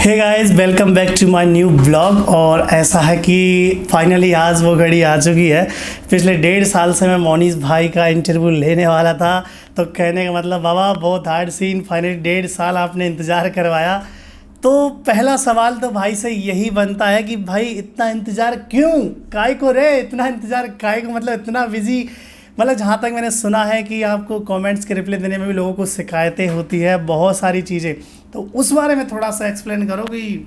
Hey guys, welcome back to my new blog. और ऐसा है कि फाइनली आज वो घड़ी आ चुकी है। पिछले 1.5 साल से मैं मोनीश भाई का इंटरव्यू लेने वाला था, तो कहने का मतलब बाबा बहुत हार्ड सीन। फाइनली 1.5 साल आपने इंतज़ार करवाया। तो पहला सवाल तो भाई से यही बनता है कि भाई इतना इंतज़ार क्यों, काय को रे, इतना इंतज़ार काय को, मतलब इतना बिजी। मतलब जहाँ तक मैंने सुना है कि आपको कमेंट्स के रिप्लाई देने में भी लोगों को शिकायतें होती है, बहुत सारी चीज़ें। तो उस बारे में थोड़ा सा एक्सप्लेन करो कि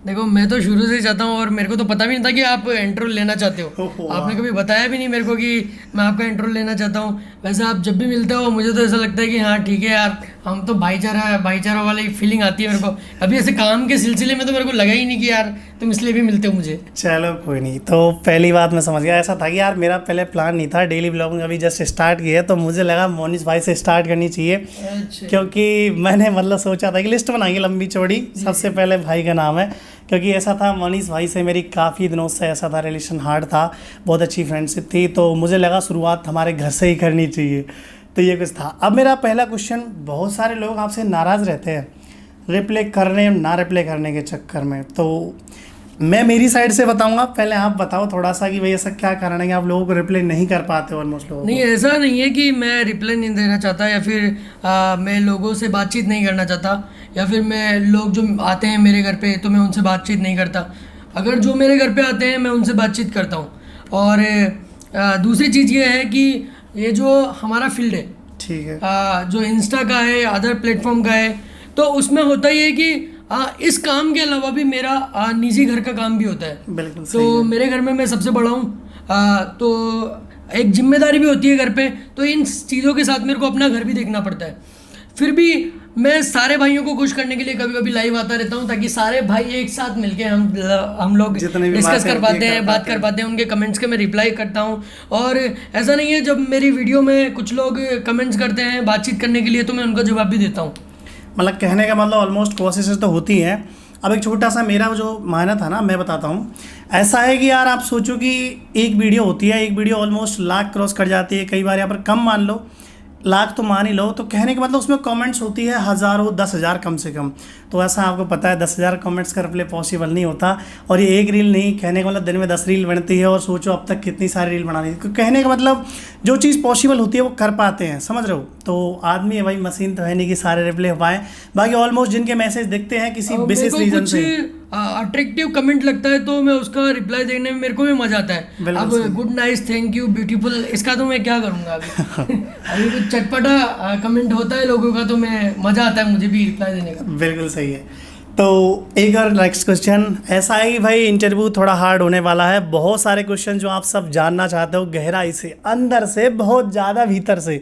देखो, मैं तो शुरू से ही चाहता हूँ और मेरे को तो पता भी नहीं था कि आप इंटरव्यू लेना चाहते हो। आपने कभी बताया भी नहीं मेरे को कि मैं आपका इंटरव्यू लेना चाहता हूँ। वैसे आप जब भी मिलते हो मुझे तो ऐसा लगता है कि हाँ ठीक है यार, हम तो भाईचारा वाली फीलिंग आती है मेरे को। अभी ऐसे काम के सिलसिले में तो मेरे को लगा ही नहीं कि यार तुम इसलिए भी मिलते हो मुझे। चलो कोई नहीं। तो पहली बात मैं समझ गया। ऐसा था कि यार मेरा पहले प्लान नहीं था, डेली ब्लॉगिंग अभी जस्ट स्टार्ट की है, तो मुझे लगा मोनीश भाई से स्टार्ट करनी चाहिए। अच्छा। क्योंकि मैंने मतलब सोचा था कि लिस्ट बनाएंगे लंबी चौड़ी, सबसे पहले भाई का नाम है। क्योंकि ऐसा था, मोनीश भाई से मेरी काफ़ी दिनों से ऐसा था, रिलेशन हार्ड था, बहुत अच्छी फ्रेंडशिप थी, तो मुझे लगा शुरुआत हमारे घर से ही करनी चाहिए। तो ये कुछ था। अब मेरा पहला क्वेश्चन, बहुत सारे लोग आपसे नाराज़ रहते हैं रिप्लाई करने ना रिप्लाई करने के चक्कर में। तो मैं मेरी साइड से बताऊंगा, पहले आप बताओ थोड़ा सा कि भाई ऐसा क्या कारण है कि आप लोगों को रिप्लाई नहीं कर पाते ऑलमोस्ट लोगों नहीं, ऐसा नहीं है कि मैं रिप्लाई नहीं देना चाहता या फिर मैं लोगों से बातचीत नहीं करना चाहता, या फिर मैं लोग जो आते हैं मेरे घर पे तो मैं उनसे बातचीत नहीं करता। अगर जो मेरे घर पे आते हैं मैं उनसे बातचीत करता हूँ। और दूसरी चीज़ ये है कि ये जो हमारा फील्ड है, ठीक है, जो इंस्टा का है, अदर प्लेटफॉर्म का है, तो उसमें होता ही है कि इस काम के अलावा भी मेरा निजी घर का काम भी होता है। बिल्कुल सही तो है। मेरे घर में मैं सबसे बड़ा हूँ, तो एक जिम्मेदारी भी होती है घर पे। तो इन चीज़ों के साथ मेरे को अपना घर भी देखना पड़ता है। फिर भी मैं सारे भाइयों को खुश करने के लिए कभी कभी लाइव आता रहता हूँ, ताकि सारे भाई एक साथ मिलके हम लोग डिस्कस कर पाते हैं, बात कर पाते हैं। उनके कमेंट्स के मैं रिप्लाई करता हूँ। और ऐसा नहीं है, जब मेरी वीडियो में कुछ लोग कमेंट्स करते हैं बातचीत करने के लिए, तो मैं उनका जवाब भी देता हूँ। मतलब कहने का मतलब ऑलमोस्ट कोशिशें तो होती हैं। अब एक छोटा सा मेरा जो मायना था ना, मैं बताता हूँ। ऐसा है कि यार आप सोचो कि एक वीडियो होती है, एक वीडियो ऑलमोस्ट लाख क्रॉस कर जाती है, कई बार यहाँ पर कम मान लो, लाख तो मान ही लो। तो कहने का मतलब उसमें कमेंट्स होती है हज़ारों, 10,000 कम से कम। तो ऐसा आपको पता है 10,000 कमेंट्स का रिप्लाई पॉसिबल नहीं होता। और ये एक रील नहीं, कहने का मतलब दिन में 10 रील बनती है, और सोचो अब तक कितनी सारी रील बनानी है। कहने का मतलब जो चीज़ पॉसिबल होती है वो कर पाते हैं, समझ रहे हो। तो आदमी है भाई, मशीन तो है नहीं कि सारे रिप्लाई हो पाए। बाकी ऑलमोस्ट जिनके मैसेज दिखते हैं किसी विशेष रीजन से, अट्रैक्टिव कमेंट लगता है तो मैं उसका रिप्लाई देने में मेरे को भी मजा आता है। अब good nice, thank you, beautiful, इसका तो मैं क्या करूँगा अभी। अभी कुछ चटपटा कमेंट होता है लोगों का, तो मैं मजा आता है मुझे भी रिप्लाई देने का। बिल्कुल सही है। तो एक और नेक्स्ट क्वेश्चन ऐसा है कि भाई इंटरव्यू थोड़ा हार्ड होने वाला है। बहुत सारे क्वेश्चन जो आप सब जानना चाहते हो गहराई से, अंदर से, बहुत ज़्यादा भीतर से,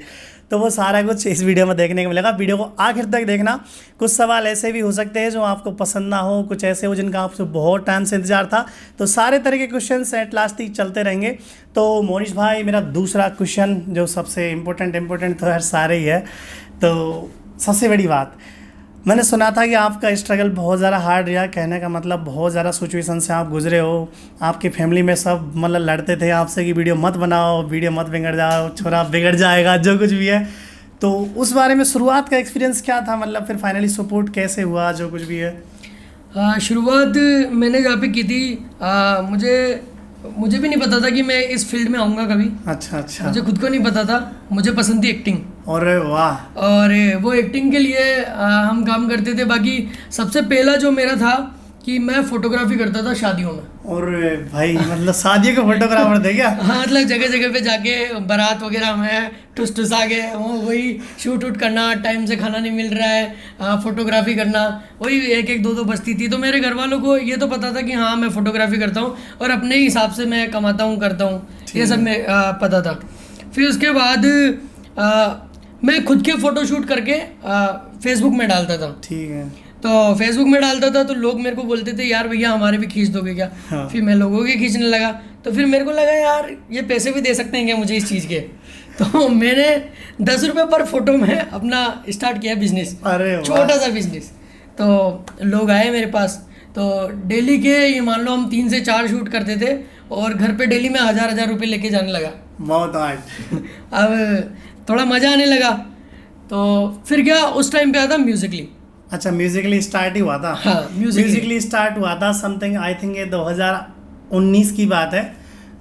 तो वो सारा कुछ इस वीडियो में देखने को मिलेगा। वीडियो को आखिर तक देखना। कुछ सवाल ऐसे भी हो सकते हैं जो आपको पसंद ना हो, कुछ ऐसे हो जिनका आपसे बहुत टाइम से इंतजार था। तो सारे तरह के क्वेश्चन एट लास्ट तक चलते रहेंगे। तो मोनीश भाई, मेरा दूसरा क्वेश्चन जो सबसे इम्पोर्टेंट तो यार सारे ही है। तो सबसे बड़ी बात, मैंने सुना था कि आपका स्ट्रगल बहुत ज़्यादा हार्ड रहा। कहने का मतलब बहुत ज़्यादा सिचुएशन से आप गुजरे हो। आपकी फैमिली में सब मतलब लड़ते थे आपसे कि वीडियो मत बनाओ, वीडियो मत बिगड़ जाओ, छोरा बिगड़ जाएगा, जो कुछ भी है। तो उस बारे में शुरुआत का एक्सपीरियंस क्या था, मतलब फिर फाइनली सपोर्ट कैसे हुआ, जो कुछ भी है। शुरुआत मैंने जहाँ पे की थी, मुझे भी नहीं पता था कि मैं इस फील्ड में आऊँगा कभी। अच्छा। मुझे खुद को नहीं पता था। मुझे पसंद थी एक्टिंग। और वाह। और वो एक्टिंग के लिए हम काम करते थे। बाकी सबसे पहला जो मेरा था कि मैं फोटोग्राफी करता था शादियों में। और भाई मतलब शादी के फोटोग्राफर थे क्या? हाँ, मतलब जगह जगह पे जाके बारात वगैरह में ठुस आगे वही शूट वूट करना, टाइम से खाना नहीं मिल रहा है, फोटोग्राफी करना, वही एक एक दो बजती थी। तो मेरे घर वालों को ये तो पता था कि हाँ मैं फोटोग्राफी करता हूँ और अपने हिसाब से मैं कमाता हूँ, करता हूँ, ये सब मैं पता था। फिर उसके बाद मैं खुद के फ़ोटो शूट करके फेसबुक में डालता था। ठीक है। तो फेसबुक में डालता था तो लोग मेरे को बोलते थे यार भैया हमारे भी खींच दोगे क्या? हाँ। फिर मैं लोगों के खींचने लगा। तो फिर मेरे को लगा यार ये पैसे भी दे सकते हैं क्या मुझे इस चीज़ के। तो मैंने 10 रुपये पर फोटो में अपना स्टार्ट किया बिजनेस, छोटा सा बिजनेस। तो लोग आए मेरे पास, तो डेली के ये मान लो हम 3 से 4 शूट करते थे और घर पे डेली में 1000 रुपये लेके जाने लगा। बहुत हार्ड। अब थोड़ा मज़ा आने लगा। तो फिर क्या, उस टाइम पे आता म्यूजिकली। अच्छा, म्यूजिकली स्टार्ट ही हुआ था। हाँ, म्यूजिकली स्टार्ट हुआ था समथिंग, आई थिंक ये 2019 की बात है।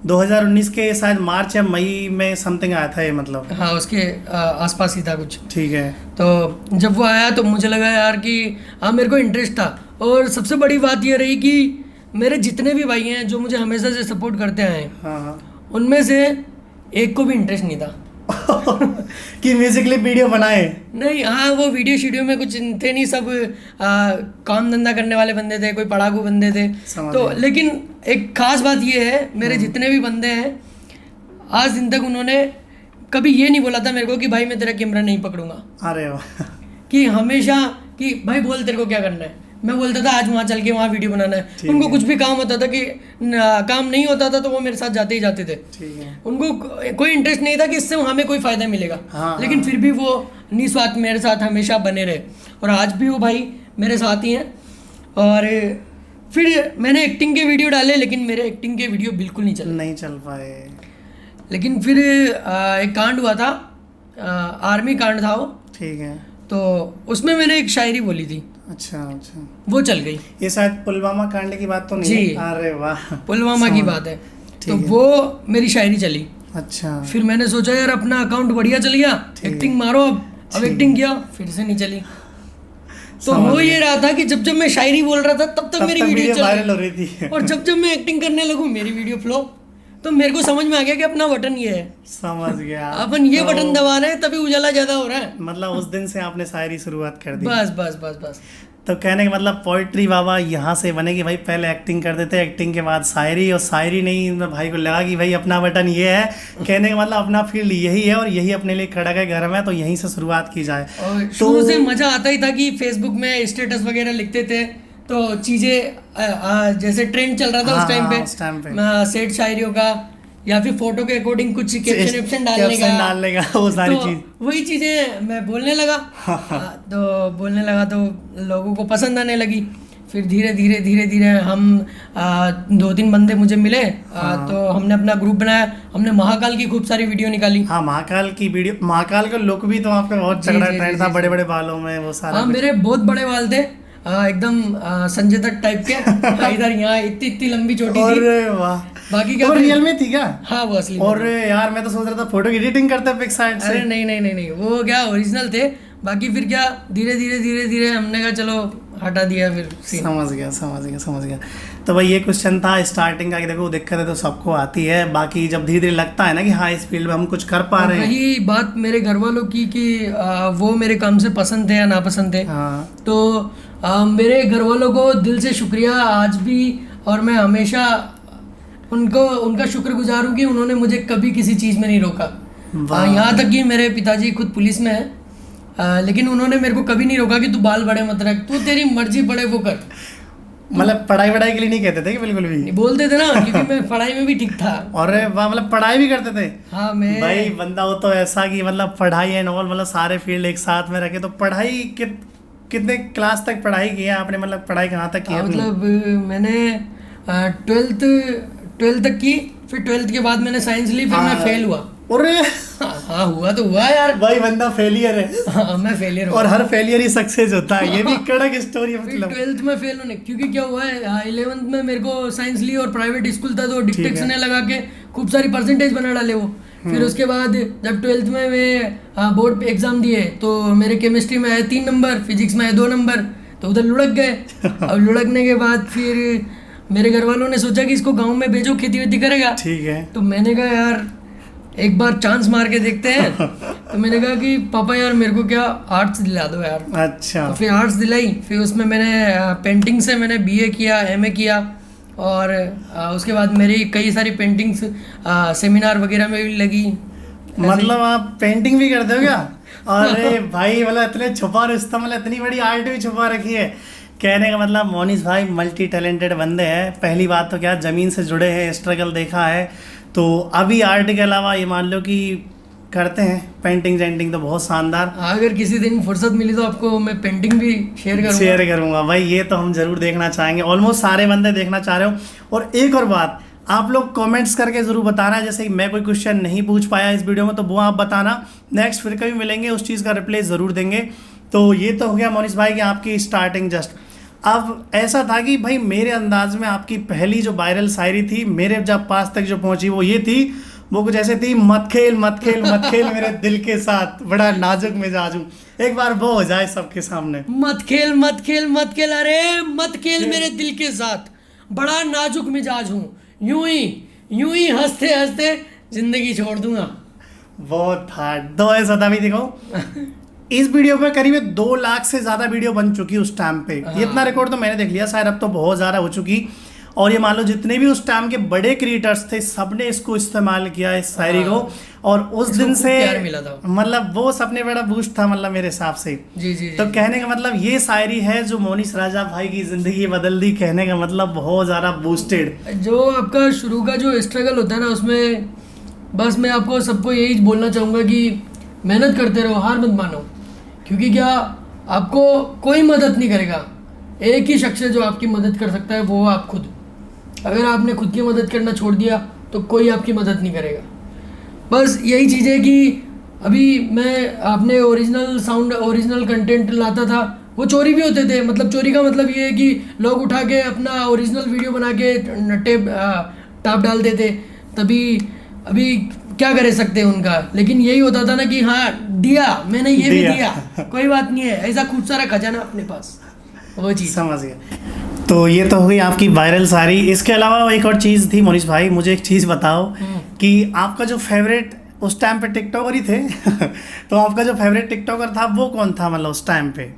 2019 के शायद मार्च या मई में समथिंग आया था ये, मतलब। हाँ, उसके आसपास ही था कुछ। ठीक है। तो जब वो आया तो मुझे लगा यार कि हाँ, मेरे को इंटरेस्ट था। और सबसे बड़ी बात ये रही कि मेरे जितने भी भाई हैं जो मुझे हमेशा से सपोर्ट करते आए हैं, हाँ हाँ। उनमें से एक को भी इंटरेस्ट नहीं था कि म्यूजिकली वीडियो बनाए। नहीं, हाँ, वो वीडियो शीडियो में कुछ थे नहीं, सब काम धंधा करने वाले बंदे थे, कोई पढ़ाकू बंदे थे। समझ तो गया। लेकिन एक खास बात ये है, मेरे जितने भी बंदे हैं आज दिन तक उन्होंने कभी ये नहीं बोला था मेरे को कि भाई मैं तेरा कैमरा नहीं पकड़ूंगा। अरे वाह। कि हमेशा कि भाई बोल तेरे को क्या करना है, मैं बोलता था आज वहाँ चल के वहाँ वीडियो बनाना है। ठीक उनको है। कुछ भी काम होता था कि काम नहीं होता था तो वो मेरे साथ जाते ही जाते थे। ठीक है। उनको कोई इंटरेस्ट नहीं था कि इससे हमें कोई फ़ायदा मिलेगा। हाँ, लेकिन हाँ। फिर भी वो निस्वार्थ मेरे साथ हमेशा बने रहे और आज भी वो भाई मेरे साथ ही हैं। और फिर मैंने एक्टिंग के वीडियो डाले, लेकिन मेरे एक्टिंग के वीडियो बिल्कुल नहीं चले। नहीं चल पाए। लेकिन फिर एक कांड हुआ था, आर्मी कांड था वो, ठीक है। तो उसमें मैंने एक शायरी बोली थी, अच्छा अच्छा। वो चल गई। ये शायद पुलवामा कांड की बात तो नहीं जी। है? अरे वाह। पुलवामा की बात है। तो ठीक है। वो मेरी शायरी चली। अच्छा। फिर मैंने सोचा यार अपना अकाउंट बढ़िया चल गया, एक्टिंग मारो। अब एक्टिंग किया, फिर से नहीं चली। तो समझ हो गया। ये रहा था कि जब जब मैं शायरी बोल रहा था तब तक मेरी वीडियो चल वायरल हो रही रही थी। और जब जब मैं एक्टिंग करने लगूं मेरी वीडियो फ्लॉप। तो मेरे को समझ में आ गया कि अपना बटन ये है, समझ गया। अपन ये तो बटन दबा रहे हैं तभी उजाला ज्यादा हो रहा है। मतलब उस दिन से आपने शायरी शुरुआत कर दी। बस बस बस बस। तो कहने का मतलब पोइट्री बाबा यहाँ से बने कि भाई पहले एक्टिंग करते थे, एक्टिंग के बाद शायरी, और शायरी नहीं, मैं भाई को लगा कि भाई अपना बटन ये है। कहने का मतलब अपना फील्ड यही है और यही अपने लिए खड़ा है घर में, तो यहीं से शुरुआत की जाए। और शुरू से मजा आता ही था कि फेसबुक में स्टेटस वगैरह लिखते थे तो चीजें जैसे ट्रेंड चल रहा था हाँ, उस टाइम हाँ, उस टाइम पे। पे सेट शायरियों का या फिर फोटो के अकॉर्डिंग कुछ कैप्शन वेप्शन डालने का, वो सारी तो चीज। वही चीजें मैं बोलने लगा। तो बोलने लगा तो लोगों को पसंद आने लगी। फिर धीरे धीरे धीरे धीरे हम 2-3 बंदे मुझे मिले, तो हमने अपना ग्रुप बनाया। हमने महाकाल की खूब सारी वीडियो निकाली। हाँ, महाकाल की वीडियो, महाकाल का लुक भी तो आपका बहुत जी, तगड़ा जी, ट्रेंड जी, था, जी, बड़े बड़े बालों में वो सारा हाँ, कुछ। मेरे बहुत बड़े बाल थे, एकदम संजय दत्त टाइप के। इधर यहाँ इतनी इतनी लंबी चोटी थी। अरे वाह। बाकी क्या वो फिर- रियल में थी क्या? हाँ, वो असली में और थे। यार मैं तो सोच रहा था फोटो की एडिटिंग करते पिक साइड से। अरे नहीं नहीं नहीं नहीं, वो क्या ओरिजिनल थे। बाकी फिर क्या धीरे धीरे धीरे धीरे हमने कहा चलो हटा दिया फिर सीन। समझ गया समझ गया समझ गया। तो भाई ये क्वेश्चन था स्टार्टिंग का कि देखो दिक्कत है तो सबको आती है, बाकी जब धीरे धीरे लगता है ना कि हाँ इस फील्ड में हम कुछ कर पा रहे हैं। रही बात मेरे घर वालों की कि वो मेरे काम से पसंद थे या नापसंद थे, हाँ तो मेरे घर वालों को दिल से शुक्रिया आज भी। और मैं हमेशा उनका शुक्रगुजार हूँ कि उन्होंने मुझे कभी किसी चीज़ में नहीं रोका। वाह। यहाँ तक कि मेरे पिताजी खुद पुलिस में है, लेकिन उन्होंने मेरे को कभी नहीं रोका कि तू बाल बड़े मत रख, तू तेरी मर्जी बड़े वो कर। मतलब पढ़ाई वढ़ाई के लिए नहीं कहते थे कि बिल्कुल भी? बोलते थे ना, क्योंकि मैं पढ़ाई में भी ठीक था। और वाह, मतलब पढ़ाई भी करते थे? हाँ, मैं भाई बंदा हो तो ऐसा कि मतलब पढ़ाई एंड ऑल, मतलब सारे फील्ड एक साथ में रखे। तो पढ़ाई कितने क्लास तक पढ़ाई की है आपने, मतलब पढ़ाई कहाँ तक की है अपनी? मतलब मैंने 12th तक की, फिर 12th के बाद मैंने साइंस ली, फिर मैं फेल हुआ। अरे हाँ, हुआ तो हुआ यार। भाई बंदा फेलियर है। हाँ, मैं फेलियर हुआ। और हर फेलियर ही सक्सेस होता है, ये भी कड़क स्टोरी है फिर मतलब। 12th में फेल होने, क्योंकि क्या हुआ है 11th में मेरे को साइंस ली और प्राइवेट स्कूल था तो डिक्टेशन लगा के खूब सारी परसेंटेज बना डाले वो। फिर उसके बाद जब 12th में मैं बोर्ड पे एग्जाम दिए तो मेरे केमिस्ट्री में आए 3 नंबर, फिजिक्स में आए 2 नंबर, तो उधर लुढ़क गए। अब लुढ़कने के बाद फिर मेरे घर वालों ने सोचा कि इसको गाँव में भेजो, खेती वेती करेगा। ठीक है। तो मैंने कहा यार एक बार चांस मार के देखते हैं। तो मैंने कहा कि पापा यार मेरे को क्या आर्ट्स दिला दो यार। अच्छा। तो फिर आर्ट्स दिलाई, फिर उसमें मैंने पेंटिंग से मैंने BA किया, MA किया, और उसके बाद मेरी कई सारी पेंटिंग्स सेमिनार वगैरह में भी लगी। मतलब आप पेंटिंग भी करते हो क्या? अरे भाई मतलब इतने छुपा रिश्ता, मतलब इतनी बड़ी आर्ट भी छुपा रखी है। कहने का मतलब मोनिश भाई मल्टी टैलेंटेड बंदे हैं। पहली बात तो क्या ज़मीन से जुड़े हैं, स्ट्रगल देखा है। तो अभी आर्ट के अलावा ये मान लो कि करते हैं पेंटिंग जेंटिंग, तो बहुत शानदार। अगर किसी दिन फुर्सत मिली तो आपको मैं पेंटिंग भी शेयर करूंगा भाई, ये तो हम जरूर देखना चाहेंगे। ऑलमोस्ट सारे बंदे देखना चाह रहे हो। और एक और बात, आप लोग कमेंट्स करके ज़रूर बताना, जैसे कि मैं कोई क्वेश्चन नहीं पूछ पाया इस वीडियो में तो वो आप बताना, नेक्स्ट फिर कभी मिलेंगे उस चीज़ का रिप्लाई ज़रूर देंगे। तो ये तो हो गया मोनिश भाई की आपकी स्टार्टिंग जस्ट। अब ऐसा था कि भाई मेरे अंदाज में आपकी पहली जो वायरल शायरी थी मेरे जब पास तक जो पहुंची वो ये थी, वो कुछ ऐसे थी, मत खेल मत खेल मत खेल मेरे दिल के साथ, बड़ा नाजुक मिजाज हूँ। एक बार वो हो जाए सबके सामने। मत खेल मत खेल मत खेल, अरे मत खेल मेरे दिल के साथ, बड़ा नाजुक मिजाज हूँ, यूं ही हंसते हंसते जिंदगी छोड़ दूंगा। बहुत हार्ड तो ऐसा था भी। देखो इस वीडियो पे करीब 2 लाख से ज़्यादा वीडियो बन चुकी उस टाइम पे। ये इतना रिकॉर्ड तो मैंने देख लिया, शायद अब तो बहुत ज़्यादा हो चुकी। और ये मान लो जितने भी उस टाइम के बड़े क्रिएटर्स थे सबने इसको इस्तेमाल किया इस शायरी को। और उस दिन से मिला था, मतलब वो सबने बड़ा बूस्ट था, मतलब मेरे हिसाब से। जी। तो कहने का मतलब ये शायरी है जो मोनिश राजा भाई की ज़िंदगी बदल दी। कहने का मतलब बहुत ज़्यादा बूस्टेड। जो आपका शुरू का जो स्ट्रगल होता है ना, उसमें बस मैं आपको सबको यही बोलना चाहूँगा कि मेहनत करते रहो, हार मत मानो। क्योंकि क्या आपको कोई मदद नहीं करेगा, एक ही शख्स है जो आपकी मदद कर सकता है, वो आप खुद। अगर आपने खुद की मदद करना छोड़ दिया तो कोई आपकी मदद नहीं करेगा। बस यही चीज़ है कि अभी मैं आपने ओरिजिनल साउंड ओरिजिनल कंटेंट लाता था, वो चोरी भी होते थे। मतलब चोरी का मतलब ये है कि लोग उठा के अपना ओरिजिनल वीडियो बना के टाप डाल देते, तभी अभी क्या कर सकते हैं उनका। लेकिन यही होता था ना कि हाँ दिया मैंने, ये भी दिया, कोई बात नहीं है, ऐसा खूब सारा खजाना अपने पास, वो चीज़। समझ गया। तो ये तो हो गई आपकी वायरल सारी। इसके अलावा एक और चीज़ थी मोनिश भाई, मुझे एक चीज़ बताओ कि आपका जो फेवरेट उस टाइम पे टिकटॉकर ही थे तो आपका जो फेवरेट टिकटॉकर था वो कौन था, मतलब उस टाइम पे,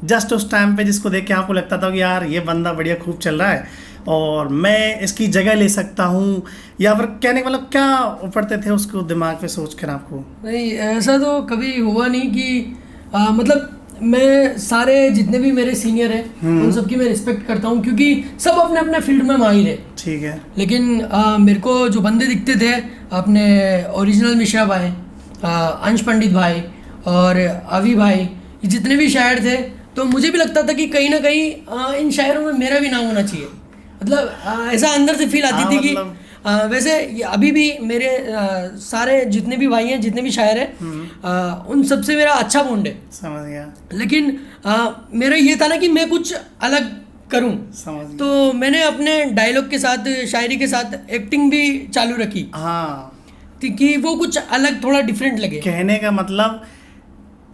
जस्ट उस टाइम पे जिसको देख के आपको लगता था कि यार ये बंदा बढ़िया खूब चल रहा है और मैं इसकी जगह ले सकता हूँ, या फिर कहने का मतलब क्या पढ़ते थे उसको दिमाग में सोच कर आपको? नहीं, ऐसा तो कभी हुआ नहीं कि मतलब मैं सारे जितने भी मेरे सीनियर हैं उन सबकी मैं रिस्पेक्ट करता हूँ, क्योंकि सब अपने अपने फील्ड में माहिर है। ठीक है। लेकिन मेरे को जो बंदे दिखते थे अपने ओरिजिनल मिश्रा भाई, अंश पंडित भाई और अवी भाई, ये जितने भी शायर थे, तो मुझे भी लगता था कि कहीं ना कहीं इन शायरों में मेरा भी नाम होना चाहिए। मतलब ऐसा अंदर से फील आती थी कि वैसे अभी भी मेरे सारे जितने भी भाई हैं, जितने भी शायर हैं, उन सबसे मेरा अच्छा बॉन्ड है। समझ गया। लेकिन मेरा ये था ना कि मैं कुछ अलग करूं, तो मैंने अपने डायलॉग के साथ, शायरी के साथ एक्टिंग भी चालू रखी। हाँ, कि वो कुछ अलग, थोड़ा डिफरेंट लगे। कहने का मतलब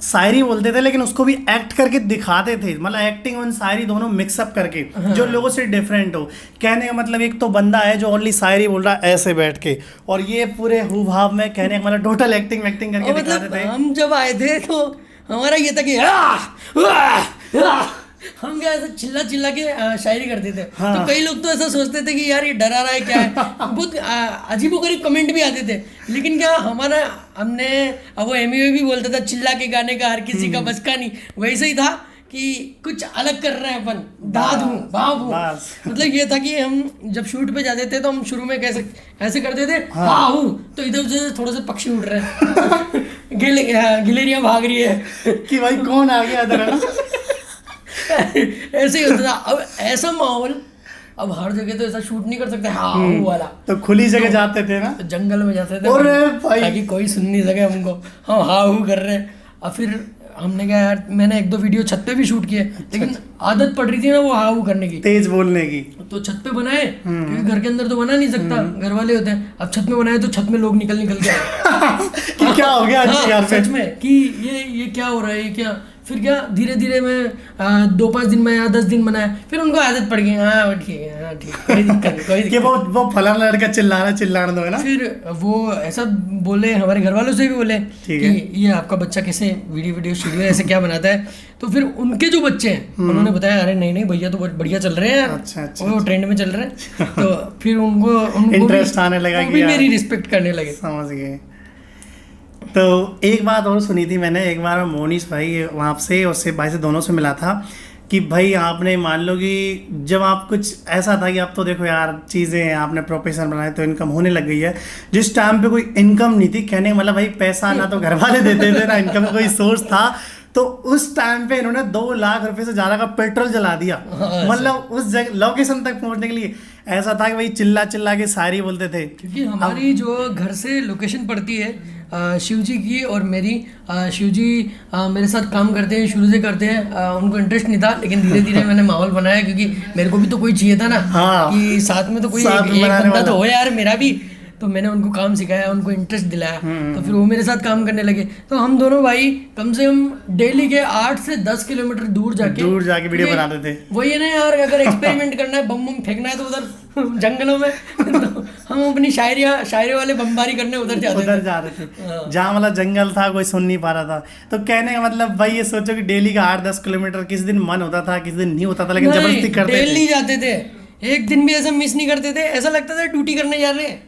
शायरी बोलते थे लेकिन उसको भी एक्ट करके दिखाते थे, मतलब एक्टिंग और शायरी दोनों मिक्सअप करके। हाँ। जो लोगों से डिफरेंट हो। कहने का मतलब एक तो बंदा है जो ओनली शायरी बोल रहा है ऐसे बैठ के, और ये पूरे हुभाव में, कहने का मतलब टोटल एक्टिंग करके दिखाते थे। हम जब आए थे तो हमारा ये था कि हम क्या ऐसा चिल्ला चिल्ला के शायरी करते थे। हाँ। तो कई लोग तो ऐसा सोचते थे कि यार ये डरा रहा है क्या है, बहुत अजीबोगरीब कमेंट भी आते थे। लेकिन क्या हमने वो एमवी भी बोलता था, चिल्ला के गाने का हर किसी का बस का नहीं, वैसे ही था कि कुछ अलग कर रहे हैं अपन, दाद हूँ बाप हूँ। मतलब ये था कि हम जब शूट पे जाते थे तो हम शुरू में कैसे ऐसे करते थे, हाँ हूँ, तो इधर उधर थोड़ा सा पक्षी उड़ रहे हैं गिलेरियाँ भाग रही है कि भाई कौन आ गया इधर ऐसे ही होता था। अब ऐसा माहौल, अब हर जगह तो ऐसा शूट नहीं कर सकते, हाँ वो वाला। तो खुली जगह जाते थे ना, तो जंगल में जाते थे ताकि कोई सुन नहीं सके हमको, हम हाँ हूँ कर रहे हैं। और फिर हमने कहा यार, मैंने 1-2 वीडियो छत पे भी शूट किए, लेकिन आदत पड़ रही थी ना वो हाँ हूँ करने की, तेज बोलने की, तो छत पे बनाए, क्योंकि घर के अंदर तो बना नहीं सकता, घर वाले होते हैं। अब छत में बनाए तो छत में लोग निकल के कि क्या हो गया सच में कि ये क्या हो रहा है, ये क्या। फिर क्या धीरे धीरे मैं 2-5 दिन में या 10 दिन बनाया, फिर उनको आदत पड़ गई, हाँ ठीक है, हाँ ठीक, कोई दिक्कत नहीं, कोई कि वो फलाना लड़का चिल्लाना दो है ना। फिर वो ऐसा बोले, हमारे घर वालों से भी बोले कि ये आपका बच्चा कैसे वीडियो ऐसे क्या बनाता है। तो फिर उनके जो बच्चे हैं उन्होंने बताया, अरे नहीं भैया तो बहुत बढ़िया चल रहे हैं, अच्छा, वो ट्रेंड में चल रहे हैं। तो फिर उनको इंटरेस्ट आने लगा, मेरी रिस्पेक्ट करने लगे। समझ गए। तो एक बात और सुनी थी मैंने, एक बार मोनिश भाई वहाँ से और सेब भाई से दोनों से मिला था कि भाई आपने मान लो कि जब आप कुछ ऐसा था कि आप तो देखो यार चीज़ें आपने प्रोफेशन बनाए तो इनकम होने लग गई है, जिस टाइम पे कोई इनकम नहीं थी, कहने का मतलब भाई पैसा ना तो घर वाले देते थे ना इनकम कोई सोर्स था, तो उस टाइम पे इन्होंने 2 लाख रुपए से ज्यादा का पेट्रोल जला दिया, मतलब उस जगह लोकेशन तक पहुंचने के लिए। ऐसा था कि भाई चिल्ला चिल्ला के शायरी बोलते थे। क्योंकि हमारी जो घर से लोकेशन पड़ती है शिव जी की और मेरी, शिव जी मेरे साथ काम करते हैं, शुरू से करते हैं। उनको इंटरेस्ट नहीं था, लेकिन धीरे धीरे मैंने माहौल बनाया, क्योंकि मेरे को भी तो कोई चाहिए था ना। हाँ। कि साथ में तो कोई साथ में एक बनाने बंदा वाला। तो हो यार मेरा भी। तो मैंने उनको काम सिखाया, उनको इंटरेस्ट दिलाया, तो फिर वो मेरे साथ काम करने लगे। तो हम दोनों भाई कम से कम डेली के 8 से 10 किलोमीटर दूर जाके वीडियो बनाते थे। वही है ना यार, अगर एक्सपेरिमेंट करना है, बम फेंकना है तो उधर जंगलों में तो हम अपनी शायरी वाले बमबारी करने उधर जा रहे थे, जहाँ मतलब जंगल था, कोई सुन नहीं पा रहा था। तो कहने का मतलब भाई ये सोचो कि डेली का 8-10 किलोमीटर, किसी दिन मन होता था, किसी दिन नहीं होता था, लेकिन जबरदस्ती करते थे। डेली जाते थे, एक दिन भी ऐसा मिस नहीं करते थे, ऐसा लगता था ड्यूटी करने जा रहे हैं।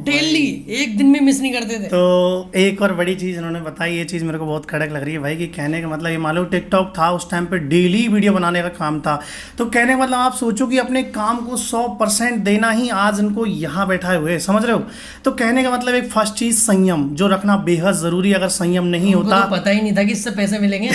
डेली एक दिन भी मिस नहीं करते थे। तो एक और बड़ी चीज़ इन्होंने बताई, ये चीज़ मेरे को बहुत कड़क लग रही है भाई, कि कहने का मतलब ये मालूम टिकटॉक था उस टाइम पे, डेली वीडियो बनाने का काम था। तो कहने का मतलब आप सोचो कि अपने काम को 100% देना ही आज इनको यहाँ बैठाए हुए, समझ रहे हो। तो कहने का मतलब एक फर्स्ट चीज़ संयम जो रखना बेहद ज़रूरी, अगर संयम नहीं होता तो पता ही नहीं था कि इससे पैसे मिलेंगे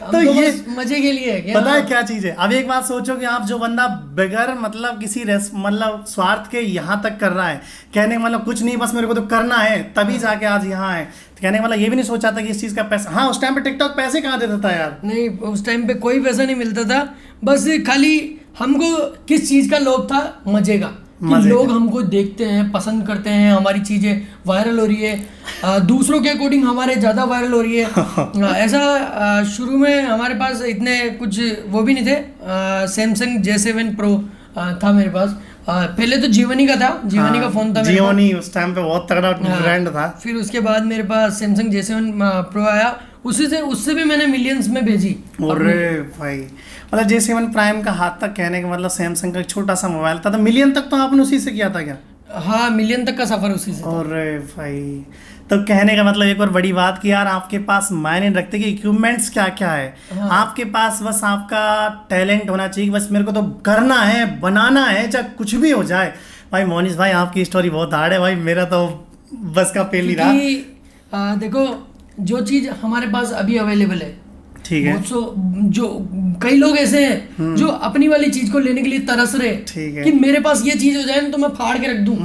तो ये मजे के लिए क्या? पता है क्या चीज है। अब एक बात सोचो कि आप जो बंदा बगैर मतलब किसी मतलब स्वार्थ के यहाँ तक कर रहा है, कहने का मतलब कुछ नहीं, बस मेरे को तो करना है, तभी जाके आज यहाँ है। तो कहने का मतलब ये भी नहीं सोचा था कि इस चीज का पैसा, हाँ उस टाइम पे टिकटॉक पैसे कहाँ देता था यार। नहीं, उस टाइम पे कोई पैसा नहीं मिलता था, बस खाली हमको किस चीज का लोभ था, मजे का। कि लोग हमको देखते हैं, पसंद करते हैं, हमारी चीज़ें वायरल हो रही है, दूसरों के अकॉर्डिंग हमारे ज़्यादा वायरल हो रही है। ऐसा शुरू में हमारे पास इतने कुछ वो भी नहीं थे। सैमसंग J7 Pro था मेरे पास। पहले तो जीवनी का था, जीवनी का फ़ोन था, जीवनी उस टाइम पे बहुत तगड़ा ब्रांड था। फिर उसके बाद मेरे पास सैमसंग J7 Pro आया, उससे भी मैंने मिलियंस में भेजी। अरे भाई मतलब J7 प्राइम का हाथ तक, कहने का मतलब सैमसंग का एक छोटा सा मोबाइल था, तो मिलियन तक तो आपने उसी से किया था क्या? हाँ, मिलियन तक का सफर उसी से। अरे भाई, तो कहने का मतलब एक और बड़ी बात कि यार आपके पास मायने रखते कि इक्विपमेंट्स क्या क्या है। हाँ। आपके पास बस आपका टैलेंट होना चाहिए, बस मेरे को तो करना है, बनाना है, चाहे कुछ भी हो जाए। भाई मोनिश भाई आपकी स्टोरी बहुत हार्ड है भाई, मेरा तो बस का पेल ही रहा। देखो जो चीज़ हमारे पास अभी अवेलेबल है, ठीक है, जो कई लोग ऐसे हैं जो अपनी वाली चीज को लेने के लिए तरस रहे, ठीक है, कि मेरे पास ये चीज हो जाए तो मैं फाड़ के रख दूं।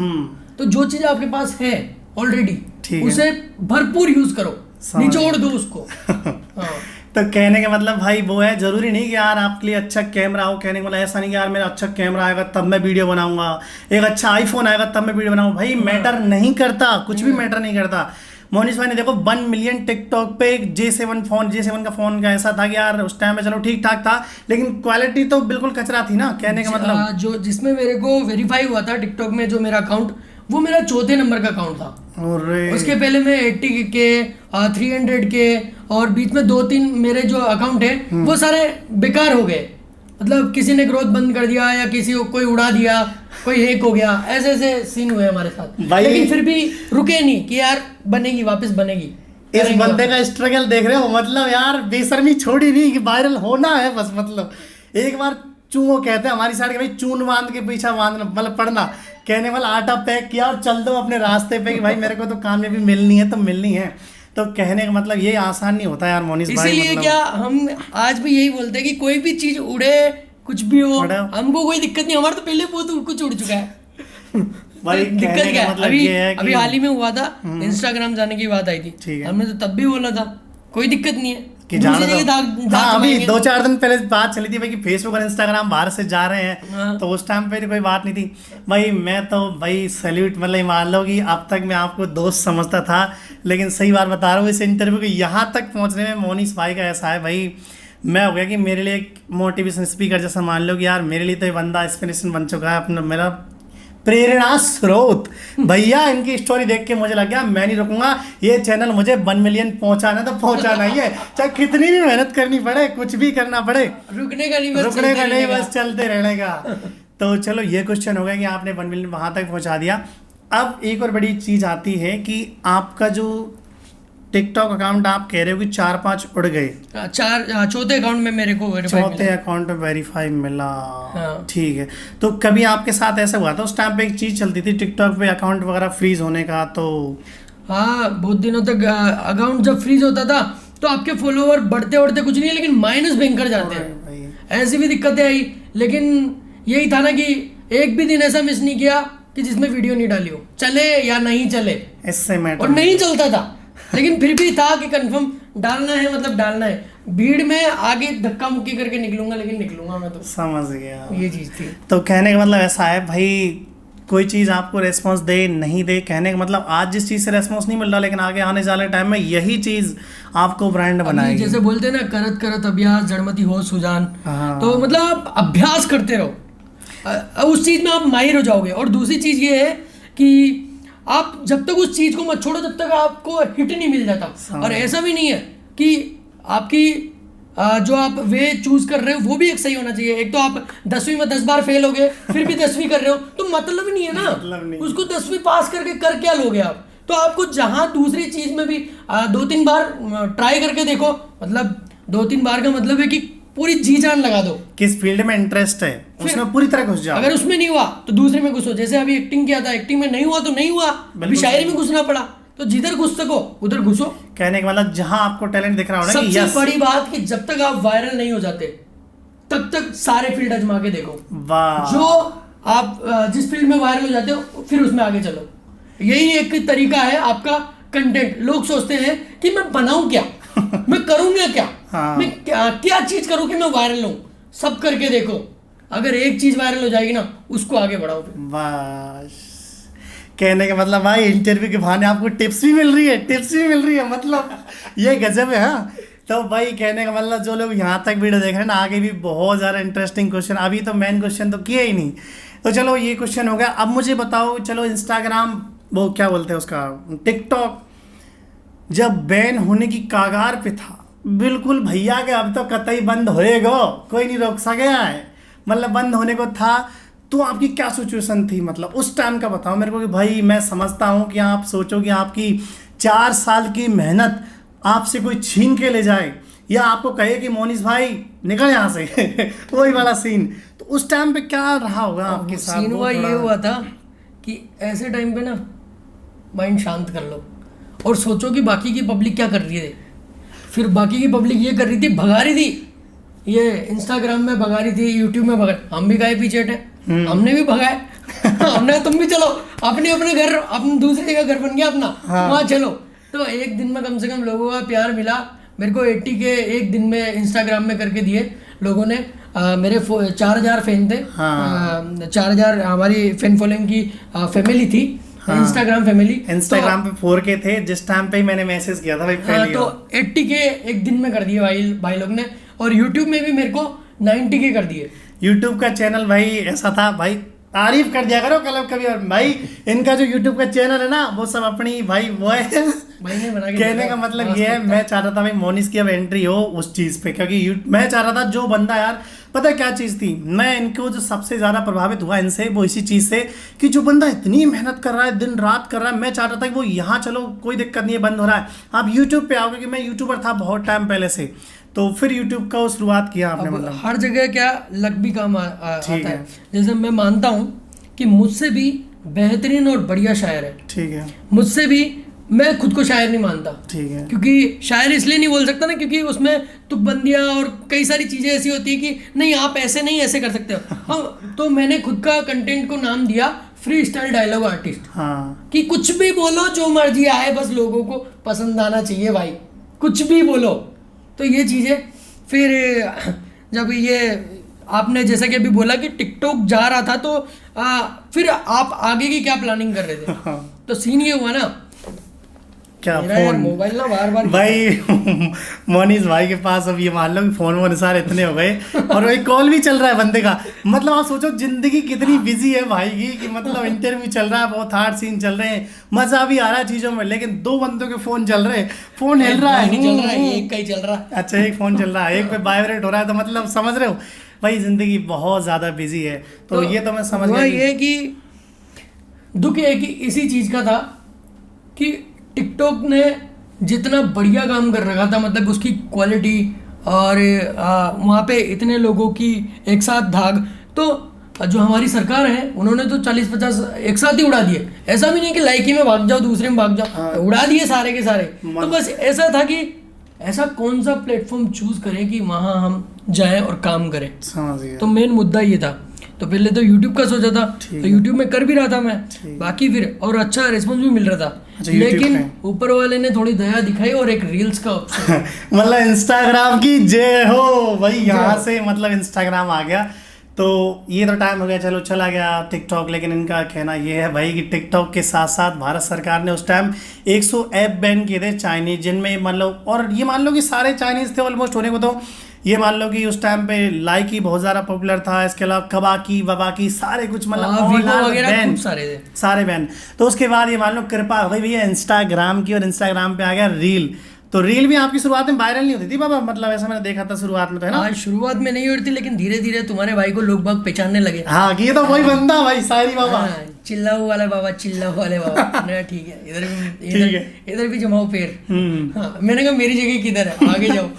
तो जो चीज आपके पास है ऑलरेडी, उसे भरपूर यूज करो, निचोड़ दो उसको। हाँ। तो कहने का मतलब भाई वो है, जरूरी नहीं कि यार आपके लिए अच्छा कैमरा हो, कहने का मतलब ऐसा नहीं कि यार मेरा अच्छा कैमरा आएगा तब मैं वीडियो बनाऊंगा, एक अच्छा आईफोन आएगा तब मैं वीडियो बनाऊंगा। भाई मैटर नहीं करता, कुछ भी मैटर नहीं करता। मोनिश भाई ने देखो 1 मिलियन टिकटॉक पे एक J7 का फोन का ऐसा था कि यार उस टाइम में चलो ठीक ठाक था, लेकिन क्वालिटी तो बिल्कुल कचरा थी ना, कहने का मतलब। जो जिसमें मेरे को वेरीफाई हुआ था टिकटॉक में जो मेरा अकाउंट, वो मेरा 4थे नंबर का अकाउंट था। उसके पहले मैं 80 के 300 के और बीच में 2-3 मेरे जो अकाउंट है वो सारे बेकार हो गए। मतलब किसी ने ग्रोथ बंद कर दिया, या किसी को कोई उड़ा दिया, कोई हैक हो गया, ऐसे ऐसे सीन हुए हमारे साथ। लेकिन फिर भी रुके नहीं कि यार बनेगी, वापस बनेगी। इस बंदे का स्ट्रगल देख रहे हो, मतलब यार बेशर्मी छोड़ी नहीं कि वायरल होना है बस। मतलब एक बार चूहो कहते हैं हमारी साइड के भाई, चून बांध के पीछा बांधना मतलब पड़ना, कहने वाला आटा पैक किया और चल दो अपने रास्ते पे कि भाई मेरे को तो कामयाबी मिलनी है तो मिलनी है। तो कहने का मतलब ये आसान नहीं होता यार मोनिश भाई। इसीलिए मतलब क्या हम आज भी यही बोलते हैं कि कोई भी चीज उड़े, कुछ भी हो, हमको कोई दिक्कत नहीं। हमारा तो पहले बहुत कुछ उड़ चुका है भाई। दिक्कत क्या है? अभी हाल ही में हुआ था, इंस्टाग्राम जाने की बात आई थी, हमने तो तब भी बोला था कोई दिक्कत नहीं है कि जाना तो। हाँ, अभी 2-4 दिन पहले बात चली थी भाई कि फेसबुक और इंस्टाग्राम बाहर से जा रहे हैं। हाँ। तो उस टाइम पे कोई बात नहीं थी भाई। मैं तो भाई सैल्यूट, मतलब मान लो कि अब तक मैं आपको दोस्त समझता था, लेकिन सही बात बता रहा हूँ, इस इंटरव्यू के यहाँ तक पहुँचने में मोनिश भाई का ऐसा है भाई, मैं हो गया कि मेरे लिए एक मोटिवेशन स्पीकर जैसा मान लो कि यार मेरे लिए तो ये बंदा इंस्पिरेशन बन चुका है, अपना मेरा प्रेरणा स्रोत। भैया इनकी स्टोरी देख के मुझे लग गया मैं नहीं रुकूंगा, ये चैनल मुझे 1 मिलियन पहुंचाना तो पहुंचाना ही है, चाहे कितनी भी मेहनत करनी पड़े, कुछ भी करना पड़े, रुकने का नहीं, बस चलते रहने का। तो चलो ये क्वेश्चन हो गया कि आपने 1 मिलियन वहां तक पहुंचा दिया। अब एक और बड़ी चीज आती है कि आपका जो टिकटॉक अकाउंट आप कह रहे हो कि 4-5 उड़ गए, चौथे अकाउंट में मेरे को चौथे अकाउंट में वेरीफाई मिला। हाँ। ठीक है, तो कभी आपके साथ ऐसा हुआ था? उस टाइम पे एक चीज चलती थी टिकटॉक पे अकाउंट वगैरह फ्रीज होने का, तो हाँ बहुत दिनों तक अकाउंट जब फ्रीज होता था तो आपके फॉलोवर बढ़ते बढ़ते कुछ नहीं है, लेकिन माइनस भयंकर जाते हैं। भाई ऐसी भी दिक्कतें आई, लेकिन यही था ना कि एक भी दिन ऐसा मिस नहीं किया कि जिसमें वीडियो नहीं डाली हो, चले या नहीं चले, इससे मैटर और नहीं चलता था लेकिन फिर भी था कि कंफर्म डालना है, मतलब डालना है। भीड़ में आगे धक्का मुक्की करके निकलूंगा, लेकिन निकलूंगा मैं तो, समझ गया। ये चीज़ थी। तो कहने का मतलब ऐसा है भाई, कोई चीज़ आपको रेस्पॉन्स दे नहीं दे, कहने का मतलब आज जिस चीज़ से रेस्पॉन्स नहीं मिल रहा, लेकिन आगे आने वाले टाइम में यही चीज़ आपको ब्रांड अभी बनाएगी। जैसे बोलते हैं ना, करत करत अभ्यास जड़मती हो सुजान। हाँ। तो मतलब आप अभ्यास करते रहो, उस चीज़ में आप माहिर हो जाओगे। और दूसरी चीज़ ये है कि आप जब तक उस चीज़ को मत छोड़ो जब तक आपको हिट नहीं मिल जाता। और ऐसा भी नहीं है कि आपकी जो आप वे चूज कर रहे हो वो भी एक सही होना चाहिए। एक तो आप 10वीं में 10 बार फेल हो गए, फिर भी 10वीं कर रहे हो, तो मतलब नहीं है ना, मतलब नहीं। उसको 10वीं पास करके कर क्या लोगे आप। तो आपको जहां दूसरी चीज में भी 2-3 बार ट्राई करके देखो, मतलब 2-3 बार का मतलब है कि पूरी जी जान लगा दो। किस फील्ड में इंटरेस्ट है उसमें पूरी तरह घुस जाओ। अगर उसमें नहीं हुआ तो दूसरे में घुसो। जैसे अभी एक्टिंग किया था, एक्टिंग में नहीं हुआ तो नहीं हुआ, अभी शायरी में घुसना पड़ा, तो जिधर घुस सको उधर घुसो। कहने का मतलब जहां आपको टैलेंट दिख रहा हो ना कि सबसे यस, बड़ी बात कि जब तक आप वायरल नहीं हो जाते तब तक सारे फील्ड आजमा के देखो। वाह, जो आप जिस फील्ड में वायरल हो जाते हो फिर उसमें आगे चलो। यही एक तरीका है आपका कंटेंट। लोग सोचते हैं कि मैं बनाऊं क्या, मैं करूंगा क्या, हाँ। मैं क्या चीज करूं कि मैं वायरल हूं। सब करके देखो, अगर एक चीज वायरल हो जाएगी ना, उसको आगे बढ़ाओ फिर। बस कहने का मतलब भाई इंटरव्यू के बहाने आपको टिप्स भी मिल रही है, टिप्स भी मिल रही है, मतलब ये गजब है। हाँ, तो भाई कहने का मतलब जो लोग यहाँ तक वीडियो देख रहे हैं ना, आगे भी बहुत ज़्यादा इंटरेस्टिंग क्वेश्चन, अभी तो मेन क्वेश्चन तो किया ही नहीं। तो चलो ये क्वेश्चन हो गया। अब मुझे बताओ, चलो इंस्टाग्राम, वो क्या बोलते हैं उसका, टिकटॉक जब बैन होने की कागार पे था, बिल्कुल भैया के अब तो कतई बंद होएगा, कोई नहीं रोक सकेगा है, मतलब बंद होने को था, तो आपकी क्या सिचुएशन थी, मतलब उस टाइम का बताओ मेरे को। कि भाई मैं समझता हूँ कि आप सोचो कि आपकी 4 साल की मेहनत आपसे कोई छीन के ले जाए, या आपको कहे कि मोनिस भाई निकल यहाँ से वही वाला सीन। तो उस टाइम पे क्या रहा होगा आपके साथ? सीन वो हुआ, ये थोड़ा- हुआ था कि ऐसे टाइम पे ना माइंड शांत कर लो और सोचो कि बाकी की पब्लिक क्या कर रही है। फिर बाकी की पब्लिक ये कर रही थी, भगा रही थी, ये इंस्टाग्राम में भगा रही थी, यूट्यूब में भगा, हम भी गए पीछे थे, हमने भी भगाए हमने, तुम भी चलो अपने अपने घर, अपने दूसरी जगह घर बन गया अपना, वहाँ चलो। तो एक दिन में कम से कम लोगों का प्यार मिला। मेरे को 80 के एक दिन में इंस्टाग्राम में करके दिए लोगों ने। मेरे 4000 फैन थे। 4000 हमारी फैन फॉलोइंग की फैमिली थी, इंस्टाग्राम फैमिली। इंस्टाग्राम पे 4K थे जिस टाइम पे ही मैंने मैसेज किया था भाई पहली तो बार। 80 के एक दिन में कर दिए भाई लोग ने। और यूट्यूब में भी मेरे को 90 के कर दिए। यूट्यूब का चैनल भाई ऐसा था, भाई तारीफ कर दिया करो कल कभी। और भाई इनका जो यूट्यूब का चैनल है ना, वो सब अपनी भाई वो है भाई ने बना के कहने दिया, का मतलब मस्त ये है, लगता मैं चाह रहा था भाई मोनिस की अब एंट्री हो उस चीज़ पे, क्योंकि मैं चाह रहा था जो बंदा, यार पता है क्या चीज़ थी, मैं इनको जो सबसे ज़्यादा प्रभावित हुआ इनसे, वो इसी चीज़ से कि जो बंदा इतनी मेहनत कर रहा है, दिन रात कर रहा है, मैं चाह रहा था कि वो यहाँ चलो कोई दिक्कत नहीं है, बंद हो रहा है, आप यूट्यूब पे आओ, क्योंकि मैं यूट्यूबर था बहुत टाइम पहले से। तो फिर यूट्यूब का शुरुआत किया आपने, अब मतलब हर जगह क्या लक भी काम आता ठीक है। है। जैसे मैं मानता हूँ कि मुझसे भी बेहतरीन और बढ़िया शायर है, ठीक है, मुझसे भी, मैं खुद को शायर नहीं मानता। ठीक है, क्योंकि शायर इसलिए नहीं बोल सकता ना, क्योंकि उसमें तुकबंदियाँ और कई सारी चीज़ें ऐसी होती है कि नहीं आप ऐसे नहीं ऐसे कर सकते हो। हाँ, तो मैंने खुद का कंटेंट को नाम दिया फ्री स्टाइल डायलॉग आर्टिस्ट। हाँ, कि कुछ भी बोलो, जो मर्जी आए, बस लोगों को पसंद आना चाहिए भाई, कुछ भी बोलो। तो ये चीज़ें फिर जब ये आपने जैसा कि अभी बोला कि टिकटॉक जा रहा था, तो फिर आप आगे की क्या प्लानिंग कर रहे थे? हाँ। तो सीन ये हुआ ना, क्या मेरा यार फोन मोबाइल ना बार बार भाई मोनिस भाई के पास अब ये मान लो कि फोन वोन सारे इतने हो गए, और वही कॉल भी चल रहा है बंदे का। मतलब आप सोचो जिंदगी कितनी बिजी है भाई की, कि मतलब इंटरव्यू चल रहा है, बहुत हार्ड सीन चल रहे हैं, मजा भी आ रहा है चीजों में, लेकिन 2 बंदों के फोन चल रहे हैं, फोन हिल रहा है, नहीं चल रहा है, एक का ही चल रहा है। अच्छा एक फोन चल रहा है, एक पे वाइब्रेट हो रहा है, तो मतलब समझ रहे हो भाई जिंदगी बहुत ज्यादा बिजी है। तो ये तो मैं समझ हुआ गया ये कि दुख ये कि इसी चीज का था कि टिकटॉक ने जितना बढ़िया काम कर रखा था, मतलब उसकी क्वालिटी और वहाँ पे इतने लोगों की एक साथ धाग, तो जो हमारी सरकार है उन्होंने तो 40-50 एक साथ ही उड़ा दिए। ऐसा भी नहीं कि लाइकी में भाग जाओ, दूसरे में भाग जाओ, उड़ा दिए सारे के सारे। तो बस ऐसा था कि ऐसा कौन सा प्लेटफॉर्म चूज करें कि वहाँ हम जाएं और काम करें। समझ गया। तो मेन मुद्दा ये था। तो पहले तो YouTube का सोचा था, तो YouTube में कर भी रहा था मैं, बाकी फिर और अच्छा रिस्पॉन्स भी मिल रहा था। अच्छा, YouTube लेकिन पे। ऊपर वाले ने थोड़ी दया दिखाई और एक रील्स का ऑप्शन मतलब इंस्टाग्राम की जय हो भाई, यहाँ से मतलब इंस्टाग्राम आ गया। तो ये तो टाइम हो गया, चलो चला गया टिकटॉक। लेकिन इनका कहना ये है भाई कि टिकटॉक के साथ साथ भारत सरकार ने उस टाइम 100 ऐप बैन किए थे चाइनीज, जिनमें मतलब, और ये मान लो कि सारे चाइनीज थे ऑलमोस्ट होने को। तो ये मान लो कि उस टाइम पे लाइक ही बहुत ज़्यादा पॉपुलर था, इसके अलावा कबाकी वबाकी सारे कुछ मतलब वीवो all वगैरह ban, खूब सारे थे। सारे बैन। तो उसके बाद ये मान लो कृपा हो गई भैया इंस्टाग्राम की, और इंस्टाग्राम पे आ गया रील। तो रील भी आपकी शुरुआत में वायरल नहीं होती थी बाबा, मतलब ऐसा मैंने देखा था शुरुआत में, तो है ना? आज शुरुआत में नहीं होती, लेकिन धीरे धीरे तुम्हारे भाई को लोग बाग पहचानने लगे। हाँ, कि ये तो वही बंदा भाई सारी बाबा। हाँ, चिल्लाओ वाले बाबा, चिल्लाओ वाले बाबा। मैंने कहा ठीक है, इधर भी जमाओ पैर। हाँ, मैंने कहा मेरी जगह किधर है, आगे जाओ।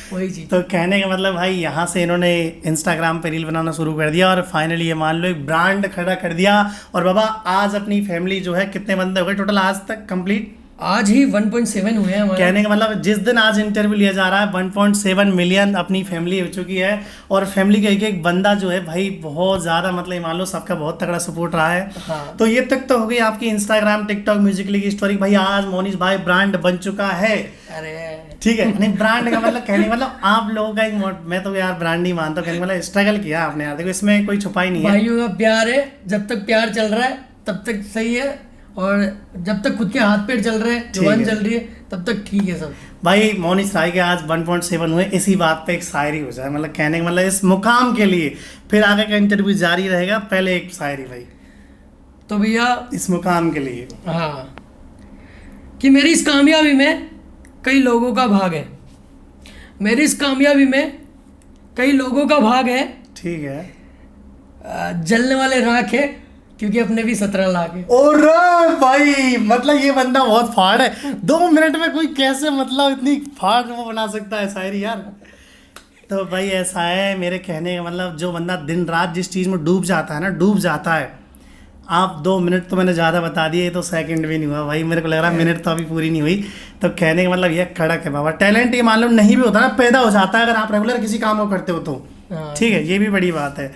वही चीज। तो कहने का मतलब भाई यहाँ से इन्होंने इंस्टाग्राम पे रील बनाना शुरू कर दिया, और फाइनली ये मान लो एक ब्रांड खड़ा कर दिया। और बाबा आज अपनी फैमिली जो है, कितने बंदे हो गए टोटल आज तक कंप्लीट? आज ही 1.7 हुए हैं हमारे। कहने का मतलब जिस दिन आज इंटरव्यू लिया जा रहा है 1.7 मिलियन अपनी फैमिली हो चुकी है। और फैमिली का एक एक बंदा जो है भाई बहुत ज़्यादा, मतलब मान लो सबका बहुत तगड़ा सपोर्ट रहा है। हाँ। तो ये तक तो हो गई आपकी इंस्टाग्राम टिकटॉक म्यूजिकली की स्टोरी। भाई आज मोनिश भाई ब्रांड बन चुका है। अरे ठीक है, नहीं ब्रांड का मतलब कहने का मतलब आप लोगों का एक मैं तो यार ब्रांड नहीं मानता, कहने का मतलब स्ट्रगल किया आपने यार, देखो इसमें कोई छुपाई नहीं है। भाइयों का प्यार है, जब तक प्यार चल रहा है तब तक सही है, और जब तक खुद के हाथ पैर चल रहे हैं, जुबान चल रही है, तब तक ठीक है सब। भाई मोनिश राय के आज 1.7 हुए, इसी बात पे एक शायरी हो जाए, मतलब कहने का मतलब इस मुकाम के लिए। फिर आगे का इंटरव्यू जारी रहेगा, पहले एक शायरी भाई तो भैया इस मुकाम के लिए। हाँ, कि मेरी इस कामयाबी में कई लोगों का भाग है, मेरी इस कामयाबी में कई लोगों का भाग है, ठीक है। जलने वाले राख है क्योंकि अपने भी 17 लाख है। और भाई मतलब ये बंदा बहुत फाड़ है, 2 मिनट में कोई कैसे मतलब इतनी फाड़ वो बना सकता है शायरी यार। तो भाई ऐसा है, मेरे कहने का मतलब जो बंदा दिन रात जिस चीज़ में डूब जाता है ना, डूब जाता है। आप 2 मिनट तो मैंने ज़्यादा बता दिए, तो सेकंड भी नहीं हुआ भाई, मेरे को लग रहा है मिनट तो अभी पूरी नहीं हुई। तो कहने का मतलब ये कड़क है बाबा। टैलेंट ये मान लो नहीं भी होता ना, पैदा हो जाता है अगर आप रेगुलर किसी काम को करते हो तो। ठीक है, ये भी बड़ी बात है।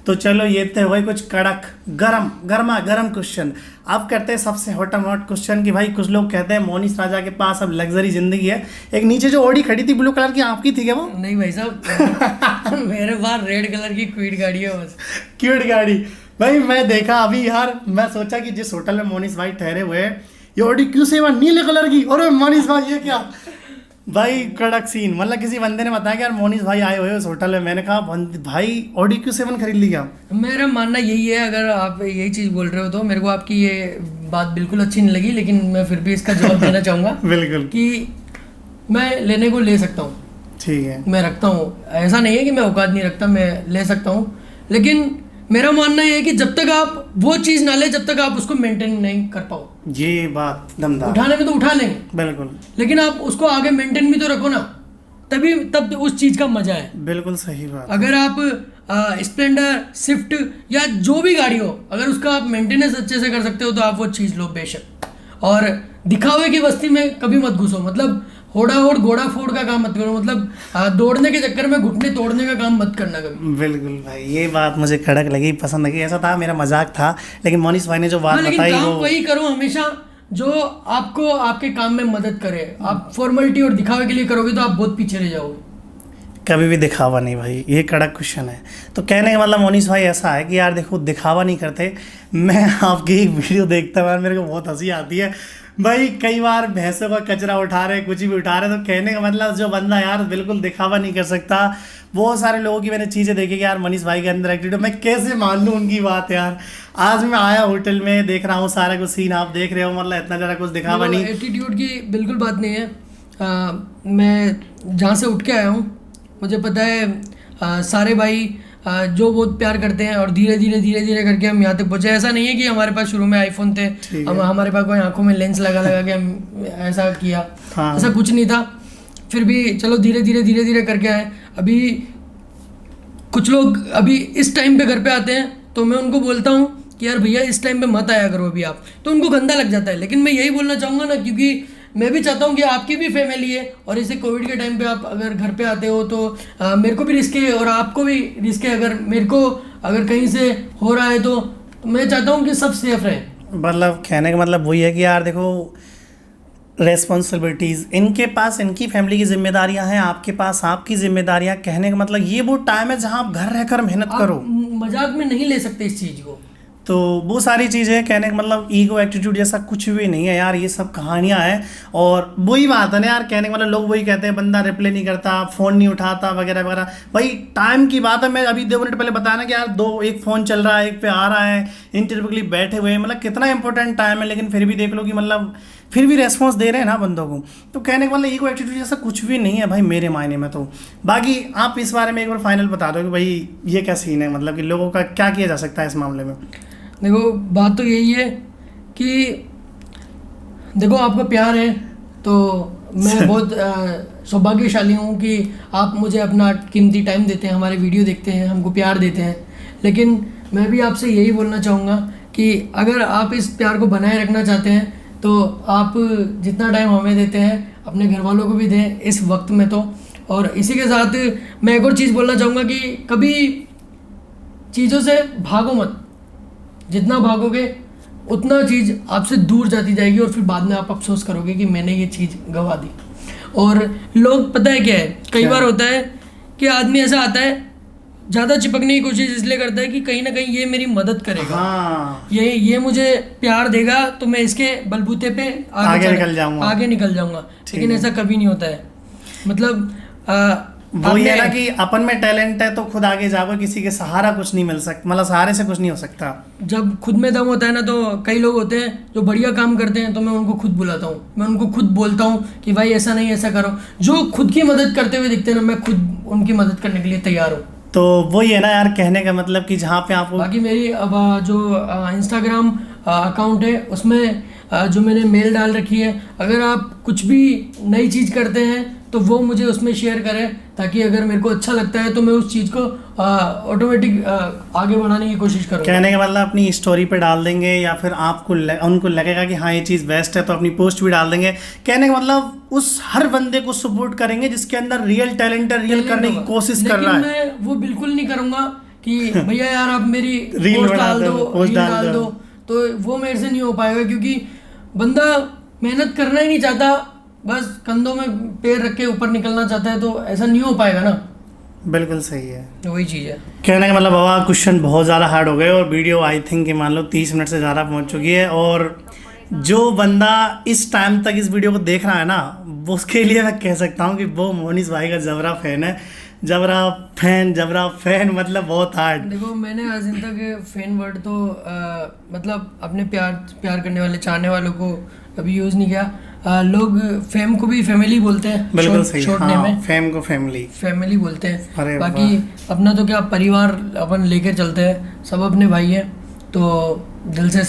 तो चलो ये तो भाई कुछ कड़क गर्मा गर्म क्वेश्चन। अब करते हैं सबसे हॉटम हॉट क्वेश्चन कि भाई कुछ लोग कहते हैं मोनिश राजा के पास अब लग्जरी जिंदगी है। एक नीचे जो ऑडी खड़ी थी ब्लू कलर की, आपकी थी क्या वो? नहीं भाई साहब, मेरे पास रेड कलर की क्विड गाड़ी है बस। क्यूट गाड़ी भाई, मैं देखा अभी यार, मैं सोचा कि जिस होटल में मोनिश भाई ठहरे हुए हैं ये ऑडी Q7 नीले कलर की, और मोनिश भाई ये क्या भाई कड़क सीन। मतलब किसी बंदे ने बताया कि यार मोनिश भाई आए हुए उस होटल में, मैंने कहा भाई ऑडी Q7 खरीद लिया। मेरा मानना यही है, अगर आप यही चीज़ बोल रहे हो तो मेरे को आपकी ये बात बिल्कुल अच्छी नहीं लगी, लेकिन मैं फिर भी इसका जवाब देना चाहूँगा। बिल्कुल कि मैं लेने को ले सकता हूँ, ठीक है, मैं रखता हूँ, ऐसा नहीं है कि मैं औकात नहीं रखता, मैं ले सकता हूँ। लेकिन मेरा मानना ये है कि जब तक आप वो चीज़ ना ले, जब तक आप उसको मेंटेन नहीं कर पाओ। ये बात दमदार। उठाने में तो उठा लेंगे बिल्कुल, लेकिन आप उसको आगे मेंटेन भी तो रखो ना, तब उस चीज़ का मजा है। बिल्कुल सही बात। अगर आप स्प्लेंडर, स्विफ्ट या जो भी गाड़ी हो, अगर उसका आप मेंटेनेंस अच्छे से कर सकते हो तो आप वो चीज़ लो बेशक। और दिखावे की बस्ती में कभी मत घुसो, मतलब होड़ा होड़ घोड़ा फोड़ का काम मत करो, मतलब दौड़ने के चक्कर में घुटने तोड़ने का काम मत करना कभी। बिल्कुल भाई, ये बात मुझे कड़क लगी, पसंद लगी। ऐसा था मेरा मजाक था, लेकिन मोनिश भाई ने जो बात लेकिन बताई काम वो वही करो हमेशा जो आपको आपके काम में मदद करे। आप फॉर्मेलिटी और दिखावे के लिए करोगे तो आप बहुत पीछे रह जाओगे। कभी भी दिखावा नहीं भाई, ये कड़क क्वेश्चन है। तो कहने का मतलब मोनिश भाई ऐसा है कि यार देखो दिखावा नहीं करते। मैं आपकी एक वीडियो देखता हूँ, मेरे को बहुत हंसी आती है भाई। कई बार भैंसों का कचरा उठा रहे, कुछ भी उठा रहे, तो कहने का मतलब जो बंदा यार बिल्कुल दिखावा नहीं कर सकता। बहुत सारे लोगों की मैंने चीज़ें देखी कि यार मनीष भाई के अंदर एटीट्यूड, मैं कैसे मान लूँ उनकी बात यार। आज मैं आया होटल में, देख रहा हूँ सारा कुछ सीन आप देख रहे हो, मतलब इतना ज़रा कुछ दिखावा नहीं। एटीट्यूड की बिल्कुल बात नहीं है। मैं जहाँ से उठ के आया हूँ मुझे पता है सारे भाई जो बहुत प्यार करते हैं, और धीरे धीरे करके हम यहाँ तक पहुँचे। ऐसा नहीं है कि हमारे पास शुरू में आईफोन थे, हमारे पास कोई आंखों में लेंस लगा के हम ऐसा किया। हाँ। ऐसा कुछ नहीं था। फिर भी चलो धीरे धीरे करके आए। अभी कुछ लोग अभी इस टाइम पे घर पे आते हैं तो मैं उनको बोलता हूँ कि यार भैया इस टाइम पे मत आया करो अभी आप, तो उनको गंदा लग जाता है। लेकिन मैं यही बोलना चाहूँगा ना, क्योंकि मैं भी चाहता हूँ कि आपकी भी फैमिली है और इसे कोविड के टाइम पे आप अगर घर पे आते हो तो मेरे को भी रिस्क है और आपको भी रिस्क है। अगर मेरे को अगर कहीं से हो रहा है तो मैं चाहता हूँ कि सब सेफ रहे। मतलब कहने का मतलब वही है कि यार देखो, रेस्पॉन्सिबिलिटीज़ इनके पास इनकी फैमिली की जिम्मेदारियां हैं, आपके पास आपकी जिम्मेदारियां। कहने का मतलब ये वो टाइम है जहां आप घर रहकर मेहनत आप करो। मजाक में नहीं ले सकते इस चीज़ को। तो वो सारी चीज़ें कहने का मतलब ईगो एटीट्यूड जैसा कुछ भी नहीं है यार, ये सब कहानियां हैं। और वही बात है ना यार, कहने का मतलब लोग वही कहते हैं बंदा रिप्लाई नहीं करता, फ़ोन नहीं उठाता वगैरह वगैरह। भाई टाइम की बात है, मैं अभी 2 मिनट पहले बताया ना कि यार एक फ़ोन चल रहा है, एक पे आ रहा है, इंटरव्यू के लिए बैठे हुए हैं, मतलब कितना इंपॉर्टेंट टाइम है, लेकिन फिर भी देख लो कि मतलब फिर भी रेस्पॉन्स दे रहे हैं ना बंदों को। तो कहने का मतलब ईगो एटीट्यूड जैसा कुछ भी नहीं है भाई मेरे मायने में। तो बाकी आप इस बारे में एक बार फाइनल बता दो कि भाई ये क्या सीन है, मतलब कि लोगों का क्या किया जा सकता है इस मामले में। देखो बात तो यही है कि देखो आपका प्यार है तो मैं बहुत सौभाग्यशाली हूँ कि आप मुझे अपना कीमती टाइम देते हैं, हमारे वीडियो देखते हैं, हमको प्यार देते हैं। लेकिन मैं भी आपसे यही बोलना चाहूँगा कि अगर आप इस प्यार को बनाए रखना चाहते हैं तो आप जितना टाइम हमें देते हैं अपने घर वालों को भी दें इस वक्त में तो। और इसी के साथ मैं एक और चीज़ बोलना चाहूँगा कि कभी चीज़ों से भागो मत, जितना भागोगे उतना चीज़ आपसे दूर जाती जाएगी और फिर बाद में आप अफसोस करोगे कि मैंने ये चीज़ गंवा दी। और लोग पता है क्या है, कई बार होता है कि आदमी ऐसा आता है ज़्यादा चिपकने की कोशिश इसलिए करता है कि कहीं ना कहीं ये मेरी मदद करेगा, हाँ। ये मुझे प्यार देगा तो मैं इसके बलबूते पे आगे निकल जाऊंगा, आगे निकल जाऊंगा। लेकिन ऐसा कभी नहीं होता है। मतलब वो ये ना कि अपन में टैलेंट है तो खुद आगे जाओगे, किसी के सहारा कुछ नहीं मिल सकता, मतलब सहारे से कुछ नहीं हो सकता। जब खुद में दम होता है ना तो कई लोग होते हैं जो बढ़िया काम करते हैं तो मैं उनको खुद बुलाता हूँ, मैं उनको खुद बोलता हूँ कि भाई ऐसा नहीं ऐसा करो। जो खुद की मदद करते हुए दिखते हैं ना, मैं खुद उनकी मदद करने के लिए तैयार हूँ। तो वही है ना यार, कहने का मतलब कि जहाँ पे आपको बाकी मेरी अब जो इंस्टाग्राम अकाउंट है उसमें जो मैंने मेल डाल रखी है, अगर आप कुछ भी नई चीज़ करते हैं तो वो मुझे उसमें शेयर करें, ताकि अगर मेरे को अच्छा लगता है तो मैं उस चीज़ को ऑटोमेटिक आगे बढ़ाने की कोशिश करूँ। कहने का मतलब अपनी स्टोरी पे डाल देंगे या फिर आपको उनको लगेगा कि हाँ ये चीज़ बेस्ट है तो अपनी पोस्ट भी डाल देंगे। कहने का मतलब उस हर बंदे को सपोर्ट करेंगे जिसके अंदर रियल टैलेंट है, रियल करने की कोशिश कर रहा है। मैं वो बिल्कुल नहीं करूँगा कि भैया यार आप मेरी रील पोस्ट डाल दो, पोस्ट रील डाल दो, तो वो मेरे से नहीं हो पाएगा। क्योंकि बंदा मेहनत करना ही नहीं चाहता, बस कंधों में पैर रख के ऊपर निकलना चाहता है, तो ऐसा नहीं हो पाएगा ना। बिल्कुल सही है, वही चीज़ है। कहने का मतलब बाबा क्वेश्चन बहुत ज़्यादा हार्ड हो गए और वीडियो आई थिंक कि मान लो 30 मिनट से ज़्यादा पहुंच चुकी है। और जो बंदा इस टाइम तक इस वीडियो को देख रहा है ना, वो उसके लिए मैं कह सकता हूँ कि वो मोनिश भाई का जबरा फैन है। जबरा फैन मतलब बहुत हार्ड। देखो मैंने आज तक फैन वर्ड तो मतलब अपने प्यार करने वाले चाहने वालों को कभी यूज़ नहीं किया। लोग फेम को भी फैमिली बोलते हैं, बिल्कुल सही, शॉर्ट हाँ, नेम है फेम को फैमिली बोलते हैं। अरे बाकी अपना तो क्या परिवार अपन लेकर चलते हैं, सब अपने भाई हैं, तो दिल से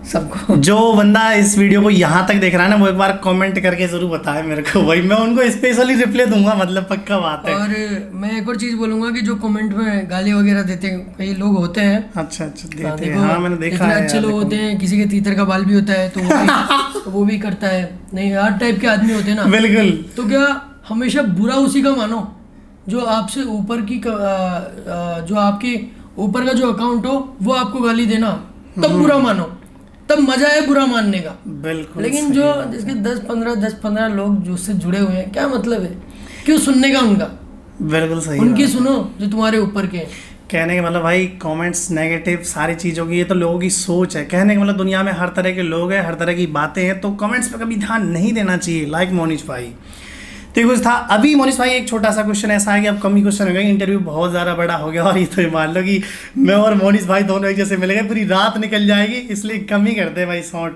सबको। जो बंदा इस वीडियो को यहाँ तक देख रहा है ना, वो एक बार कमेंट करके जरूर बताए मेरे को, भाई मैं उनको स्पेशली रिप्लाई दूंगा, मतलब पक्का बात है। और मैं एक और चीज़ बोलूंगा कि जो कमेंट में गाली वगैरह देते हैं कई लोग होते हैं। अच्छा देते हैं, हाँ मैंने देखा इतने है। अच्छे लोग होते हैं, किसी के तीतर का बाल भी होता है तो वो भी करता है। नहीं, हर टाइप के आदमी होते हैं ना। बिल्कुल। तो क्या हमेशा बुरा उसी का मानो जो आपसे ऊपर की जो आपके ऊपर का जो अकाउंट हो वो आपको गाली देना, तब बुरा मानो, तब मजा है बुरा मानने का। बिल्कुल। लेकिन जो जिसके 10-15 लोग जो उससे जुड़े हुए हैं, क्या मतलब है, क्यों सुनने का उनका? बिल्कुल सही, उनकी सुनो जो तुम्हारे ऊपर के। कहने का मतलब भाई कमेंट्स नेगेटिव सारी चीज़ों की, ये तो लोगों की सोच है। कहने का मतलब दुनिया में हर तरह के लोग हैं, हर तरह की बातें हैं, तो कमेंट्स पे कभी ध्यान नहीं देना चाहिए। लाइक मोनिश भाई तो कुछ था। अभी मोनिश भाई एक छोटा सा क्वेश्चन ऐसा है कि अब कम ही क्वेश्चन हो गए, इंटरव्यू बहुत ज़्यादा बड़ा हो गया और ये तो मान लो कि मैं और मोनिश भाई दोनों एक जैसे मिल गए, पूरी रात निकल जाएगी, इसलिए कम ही करते हैं भाई शॉर्ट।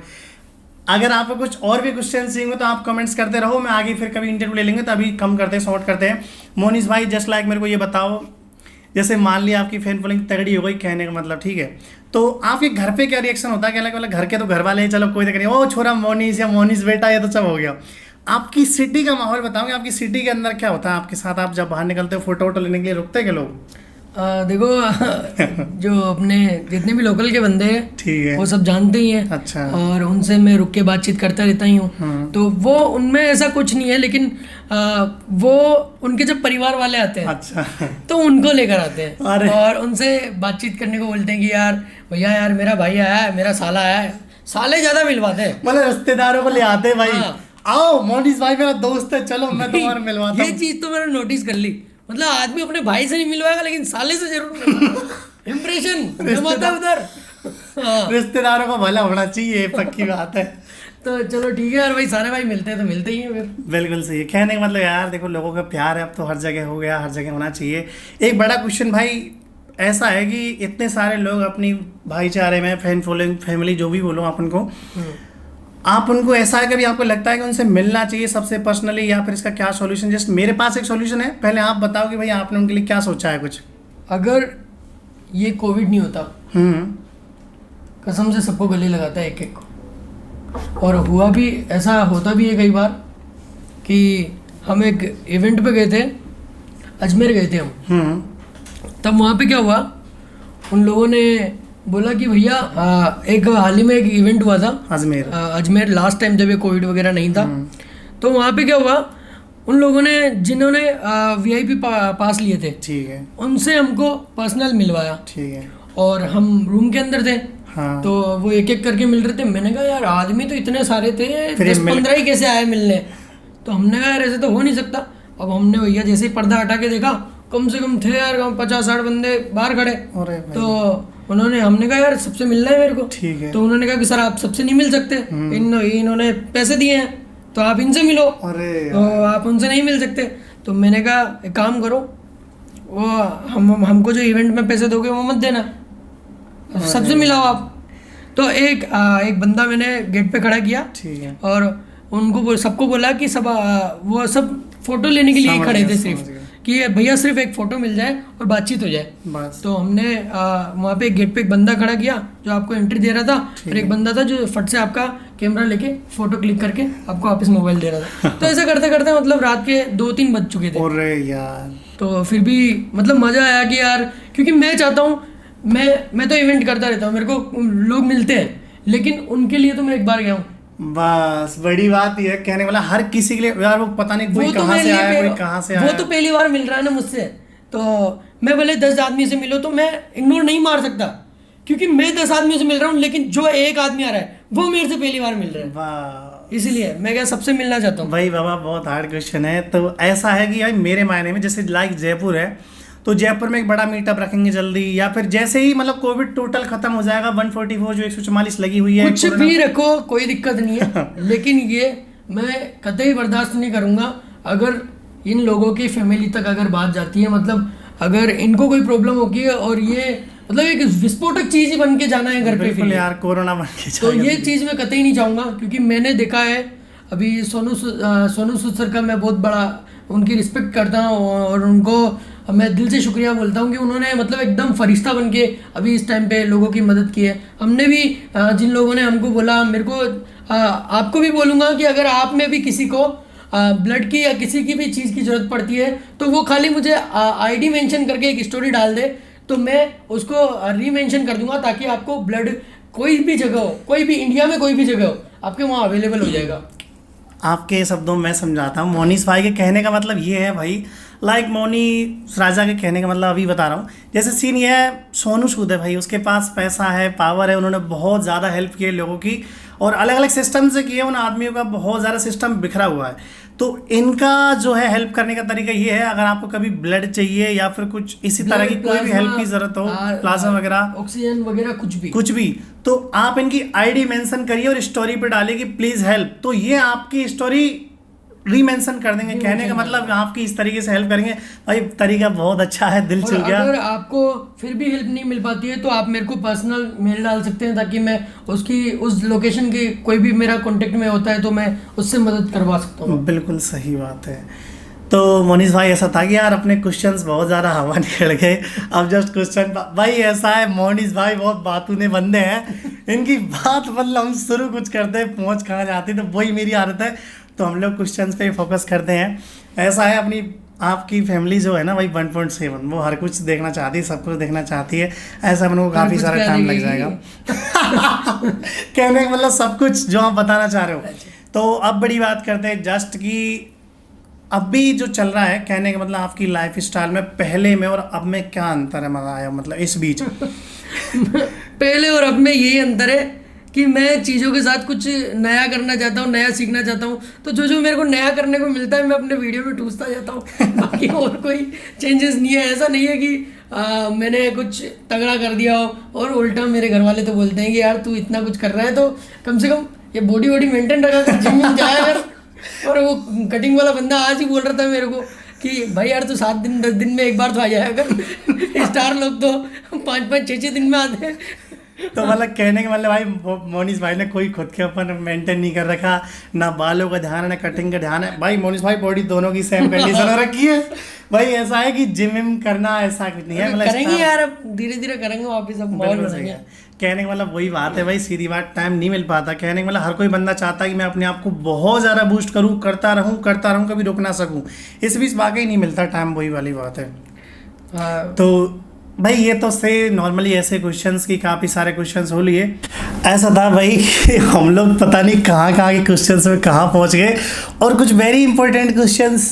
अगर आपको कुछ और भी क्वेश्चन चाहिए तो आप कमेंट्स करते रहो, मैं आगे फिर कभी इंटरव्यू ले लेंगे, तो अभी कम करते हैं, शॉर्ट करते हैं। मोनिश भाई जस्ट लाइक मेरे को ये बताओ, जैसे मान लिया आपकी फैन फॉलोइंग तगड़ी हो गई, कहने का मतलब ठीक है, तो आपके घर पे क्या रिएक्शन होता है? क्या लगा, घर के तो घर वाले हैं, चलो कोई दिक्कत नहीं, ओ छोरा मोनिश या मोनिश बेटा, ये तो सब हो गया। आपकी सिटी का माहौल बताओगे, आपकी सिटी के अंदर क्या होता है आपके साथ? आप जब बाहर निकलते हो फोटो वोटो लेने के लिए रुकते हैं क्या लोग? देखो जो अपने जितने भी लोकल के बंदे हैं ठीक है। वो सब जानते ही हैं। अच्छा। और उनसे मैं रुक के बातचीत करता रहता ही हूँ। तो वो उनमें ऐसा कुछ नहीं है, लेकिन वो उनके जब परिवार वाले आते हैं अच्छा। तो उनको लेकर आते हैं अरे। और उनसे बातचीत करने को बोलते हैं कि यार भैया यार मेरा भाई आया है, मेरा साला आया है। साले ज्यादा मिलवाते हैं। मतलब रिश्तेदारों को ले आते हैं भाई। हाँ। आओ मोनिस भाई मेरा दोस्त है, चलो मैं तुम्हारा मिलवाता ये हूँ। चीज तो मैंने नोटिस कर ली। मतलब आदमी अपने भाई से नहीं मिलवाएगा लेकिन साले से जरूर इम्प्रेशन जमाता है उधर। हाँ। रिश्तेदारों का भला होना चाहिए, पक्की बात है। तो चलो ठीक है यार भाई, सारे भाई मिलते हैं तो मिलते ही हैं फिर। बिल्कुल सही है। कहने का मतलब यार देखो, लोगों का प्यार है अब तो हर जगह हो गया, हर जगह होना चाहिए। एक बड़ा क्वेश्चन भाई ऐसा है कि इतने सारे लोग अपनी भाईचारे में फैन फॉलोइंग फैमिली जो भी बोलो आप उनको, आप उनको ऐसा है कभी आपको लगता है कि उनसे मिलना चाहिए सबसे पर्सनली, या फिर इसका क्या सॉल्यूशन? जस्ट मेरे पास एक सॉल्यूशन है, पहले आप बताओ कि भाई आपने उनके लिए क्या सोचा है कुछ। अगर ये कोविड नहीं होता, हम्म। कसम से सबको गले लगाता है एक एक को। और हुआ भी ऐसा, होता भी है कई बार कि हम एक इवेंट पे गए थे, अजमेर गए थे हम। तब वहाँ पे क्या हुआ, उन लोगों ने बोला कि भैया एक हाल ही में एक इवेंट हुआ था अजमेर लास्ट टाइम जब ये कोविड वगैरह नहीं था। तो वहाँ पे क्या हुआ, उन लोगों ने जिन्होंने वीआईपी पास लिए थे, ठीक है, उनसे हमको पर्सनल मिलवाया, ठीक है, और हम रूम के अंदर थे। हाँ। तो वो एक एक करके मिल रहे थे। मैंने कहा यार आदमी तो इतने सारे थे, 10-15 ही कैसे आए मिलने। तो हमने कहा यार ऐसे तो हो नहीं सकता। अब हमने भैया जैसे ही पर्दा हटा के देखा, कम से कम थे यार 50-60 बंदे बाहर खड़े। तो उन्होंने, हमने कहा यार सबसे मिलना है मेरे को, ठीक है। तो उन्होंने कहा कि सर आप सबसे नहीं मिल सकते, इन्होंने पैसे दिए हैं तो आप इनसे मिलो। अरे तो आप उनसे नहीं मिल सकते। तो मैंने कहा एक काम करो, वो हमको जो इवेंट में पैसे दोगे वो मत देना, सबसे मिलाओ आप। तो एक बंदा मैंने गेट पे खड़ा किया, ठीक है, और उनको सबको बोला कि सब वो सब फोटो लेने के लिए खड़े थे सिर्फ, कि भैया सिर्फ एक फ़ोटो मिल जाए और बातचीत हो जाए बस। तो हमने वहाँ पे गेट पे एक बंदा खड़ा किया जो आपको एंट्री दे रहा था, और एक बंदा था जो फट से आपका कैमरा लेके फ़ोटो क्लिक करके आपको वापस मोबाइल दे रहा था। तो ऐसा करते करते मतलब रात के 2-3 बज चुके थे। अरे यार। तो फिर भी मतलब मज़ा आया कि यार, क्योंकि मैं चाहता हूँ, मैं तो इवेंट करता रहता हूँ, मेरे को लोग मिलते हैं, लेकिन उनके लिए तो मैं एक बार गया हूँ। बस बड़ी बात ये है, कहने वाला हर किसी के लिए यार, वो पता नहीं कोई कहाँ से आया, कोई कहाँ से आया, वो तो पहली बार मिल रहा है ना मुझसे। तो मैं भले 10 आदमी से मिलो तो मैं इग्नोर नहीं मार सकता, क्योंकि मैं 10 आदमी से मिल रहा हूँ, लेकिन जो एक आदमी आ रहा है वो मेरे से पहली बार मिल रहा है, इसलिए मैं क्या सबसे मिलना चाहता हूँ। भाई बाबा बहुत हार्ड क्वेश्चन है। तो ऐसा है कि भाई मेरे मायने में जैसे लाइक जयपुर है, तो जयपुर में एक बड़ा मीटअप रखेंगे जल्दी, या फिर जैसे ही मतलब कोविड टोटल खत्म हो जाएगा, 144 जो 144 लगी हुई है, कुछ भी रखो कोई दिक्कत नहीं है। लेकिन ये मैं कतई बर्दाश्त नहीं करूंगा अगर इन लोगों की फैमिली तक अगर बात जाती है, मतलब अगर इनको कोई प्रॉब्लम होगी है और ये मतलब एक विस्फोटक चीज ही बन के जाना है घर पे, फिर यार कोरोना बन के, तो ये चीज मैं कतई नहीं चाहूंगा। क्योंकि मैंने देखा है अभी सोनू सूद सर का मैं बहुत बड़ा उनकी रिस्पेक्ट करता हूँ, और उनको मैं दिल से शुक्रिया बोलता हूँ कि उन्होंने मतलब एकदम फरिश्ता बन के अभी इस टाइम पे लोगों की मदद की है। हमने भी जिन लोगों ने हमको बोला, मेरे को आपको भी बोलूँगा कि अगर आप में भी किसी को ब्लड की या किसी की भी चीज़ की ज़रूरत पड़ती है, तो वो खाली मुझे आईडी मेंशन करके एक स्टोरी डाल दे, तो मैं उसको रीमेंशन कर दूंगा, ताकि आपको ब्लड कोई भी जगह हो, कोई भी इंडिया में कोई भी जगह हो, आपके वहाँ अवेलेबल हो जाएगा। आपके शब्दों में समझाता हूँ, मोनिस भाई के कहने का मतलब ये है भाई, लाइक मोनी राजा के कहने का मतलब अभी बता रहा हूँ। जैसे सीन ये है, सोनू सूद है भाई, उसके पास पैसा है, पावर है, उन्होंने बहुत ज़्यादा हेल्प की है लोगों की, और अलग अलग सिस्टम से किए उन आदमियों का, बहुत ज़्यादा सिस्टम बिखरा हुआ है। तो इनका जो है हेल्प करने का तरीका ये है, अगर आपको कभी ब्लड चाहिए या फिर कुछ इसी तरह की कोई भी हेल्प की ज़रूरत हो, प्लाज्मा वगैरह, ऑक्सीजन वगैरह, कुछ भी, तो आप इनकी आईडी मेंशन करिए और स्टोरी पे डालिए कि प्लीज़ हेल्प, तो ये आपकी स्टोरी रीमेंशन कर देंगे। कहने का मतलब आपकी इस तरीके से हेल्प करेंगे भाई। तरीका बहुत अच्छा है, दिल छू गया। अगर आपको फिर भी हेल्प नहीं मिल पाती है तो आप मेरे को पर्सनल मेल डाल सकते हैं, ताकि मैं उस लोकेशन की कोई भी मेरा कांटेक्ट में होता है तो मैं उससे मदद करवा सकता हूँ। बिल्कुल सही बात है। तो मोनिस भाई ऐसा था कि यार अपने क्वेश्चंस बहुत ज़्यादा हवा निकल गए। अब जस्ट क्वेश्चन भाई ऐसा है, मोनिस भाई बहुत बातूने बंदे हैं, इनकी बात मतलब हम शुरू कुछ करते हैं पहुँच कहाँ जाती है, तो वही मेरी आदत है। तो हम लोग क्वेश्चंस पे फोकस करते हैं। ऐसा है, अपनी आपकी फैमिली जो है ना भाई 1.7 वो हर कुछ देखना चाहती है, सब कुछ देखना चाहती है, ऐसा मेरे को काफ़ी कुछ सारा क्या टाइम लग देखेगी? जाएगा। कहने का मतलब सब कुछ जो आप बताना चाह रहे हो। तो अब बड़ी बात करते हैं जस्ट कि अभी जो चल रहा है, कहने का मतलब आपकी लाइफ स्टाइल में पहले में और अब में क्या अंतर है, मजा आया मतलब इस बीच? पहले और अब में यही अंतर है कि मैं चीज़ों के साथ कुछ नया करना चाहता हूँ, नया सीखना चाहता हूँ, तो जो जो मेरे को नया करने को मिलता है मैं अपने वीडियो में ठूसता जाता हूँ। बाकी और कोई चेंजेस नहीं है। ऐसा नहीं है कि मैंने कुछ तगड़ा कर दिया हो, और उल्टा मेरे घर वाले तो बोलते हैं कि यार तू इतना कुछ कर रहा है तो कम से कम ये बॉडी वॉडी मेंटेन रखा कर, जिम में जाया कर। और वो कटिंग वाला बंदा आज ही बोल रहा था मेरे को कि भाई यार तू 7 दिन 10 दिन में एक बार तो आ जाया कर। स्टार लोग तो 5-5 6-6 दिन में आते हैं। तो मतलब कहने का मतलब भाई मोनिश भाई ने कोई खुद के ऊपर मेंटेन नहीं कर रखा, ना बालों का ध्यान है ना कटिंग का ध्यान है। भाई मोनिश भाई बॉडी दोनों की सेम कंडीशन हो रखी है भाई। ऐसा है कि जिम विम करना ऐसा कुछ नहीं है, मतलब करेंगे यार, अब धीरे धीरे करेंगे वापस, अब माहौल बिल्कुल सही बनाएंगे। है। कहने का मतलब वही बात है भाई, सीधी बात, टाइम नहीं मिल पाता। कहने का मतलब हर कोई बंदा चाहता है कि मैं अपने आप को बहुत ज़्यादा बूस्ट करूँ, करता रहूँ, कभी रुक ना सकूँ। इस बीच वाकई नहीं मिलता टाइम, वही वाली बात है। तो भाई ये तो से नॉर्मली ऐसे क्वेश्चंस की काफ़ी सारे क्वेश्चंस हो लिए। ऐसा था भाई कि हम लोग पता नहीं कहाँ के क्वेश्चंस में कहाँ पहुँच गए और कुछ वेरी इंपॉर्टेंट क्वेश्चंस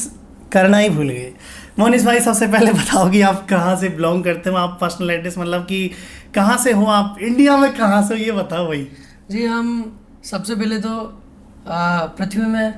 करना ही भूल गए। मोनिश भाई सबसे पहले बताओ कि आप कहाँ से बिलोंग करते हो, आप पर्सनल एड्रेस मतलब कि कहाँ से हो आप, इंडिया में कहाँ से हो, ये बताओ भाई। जी हम सबसे पहले तो पृथ्वी में,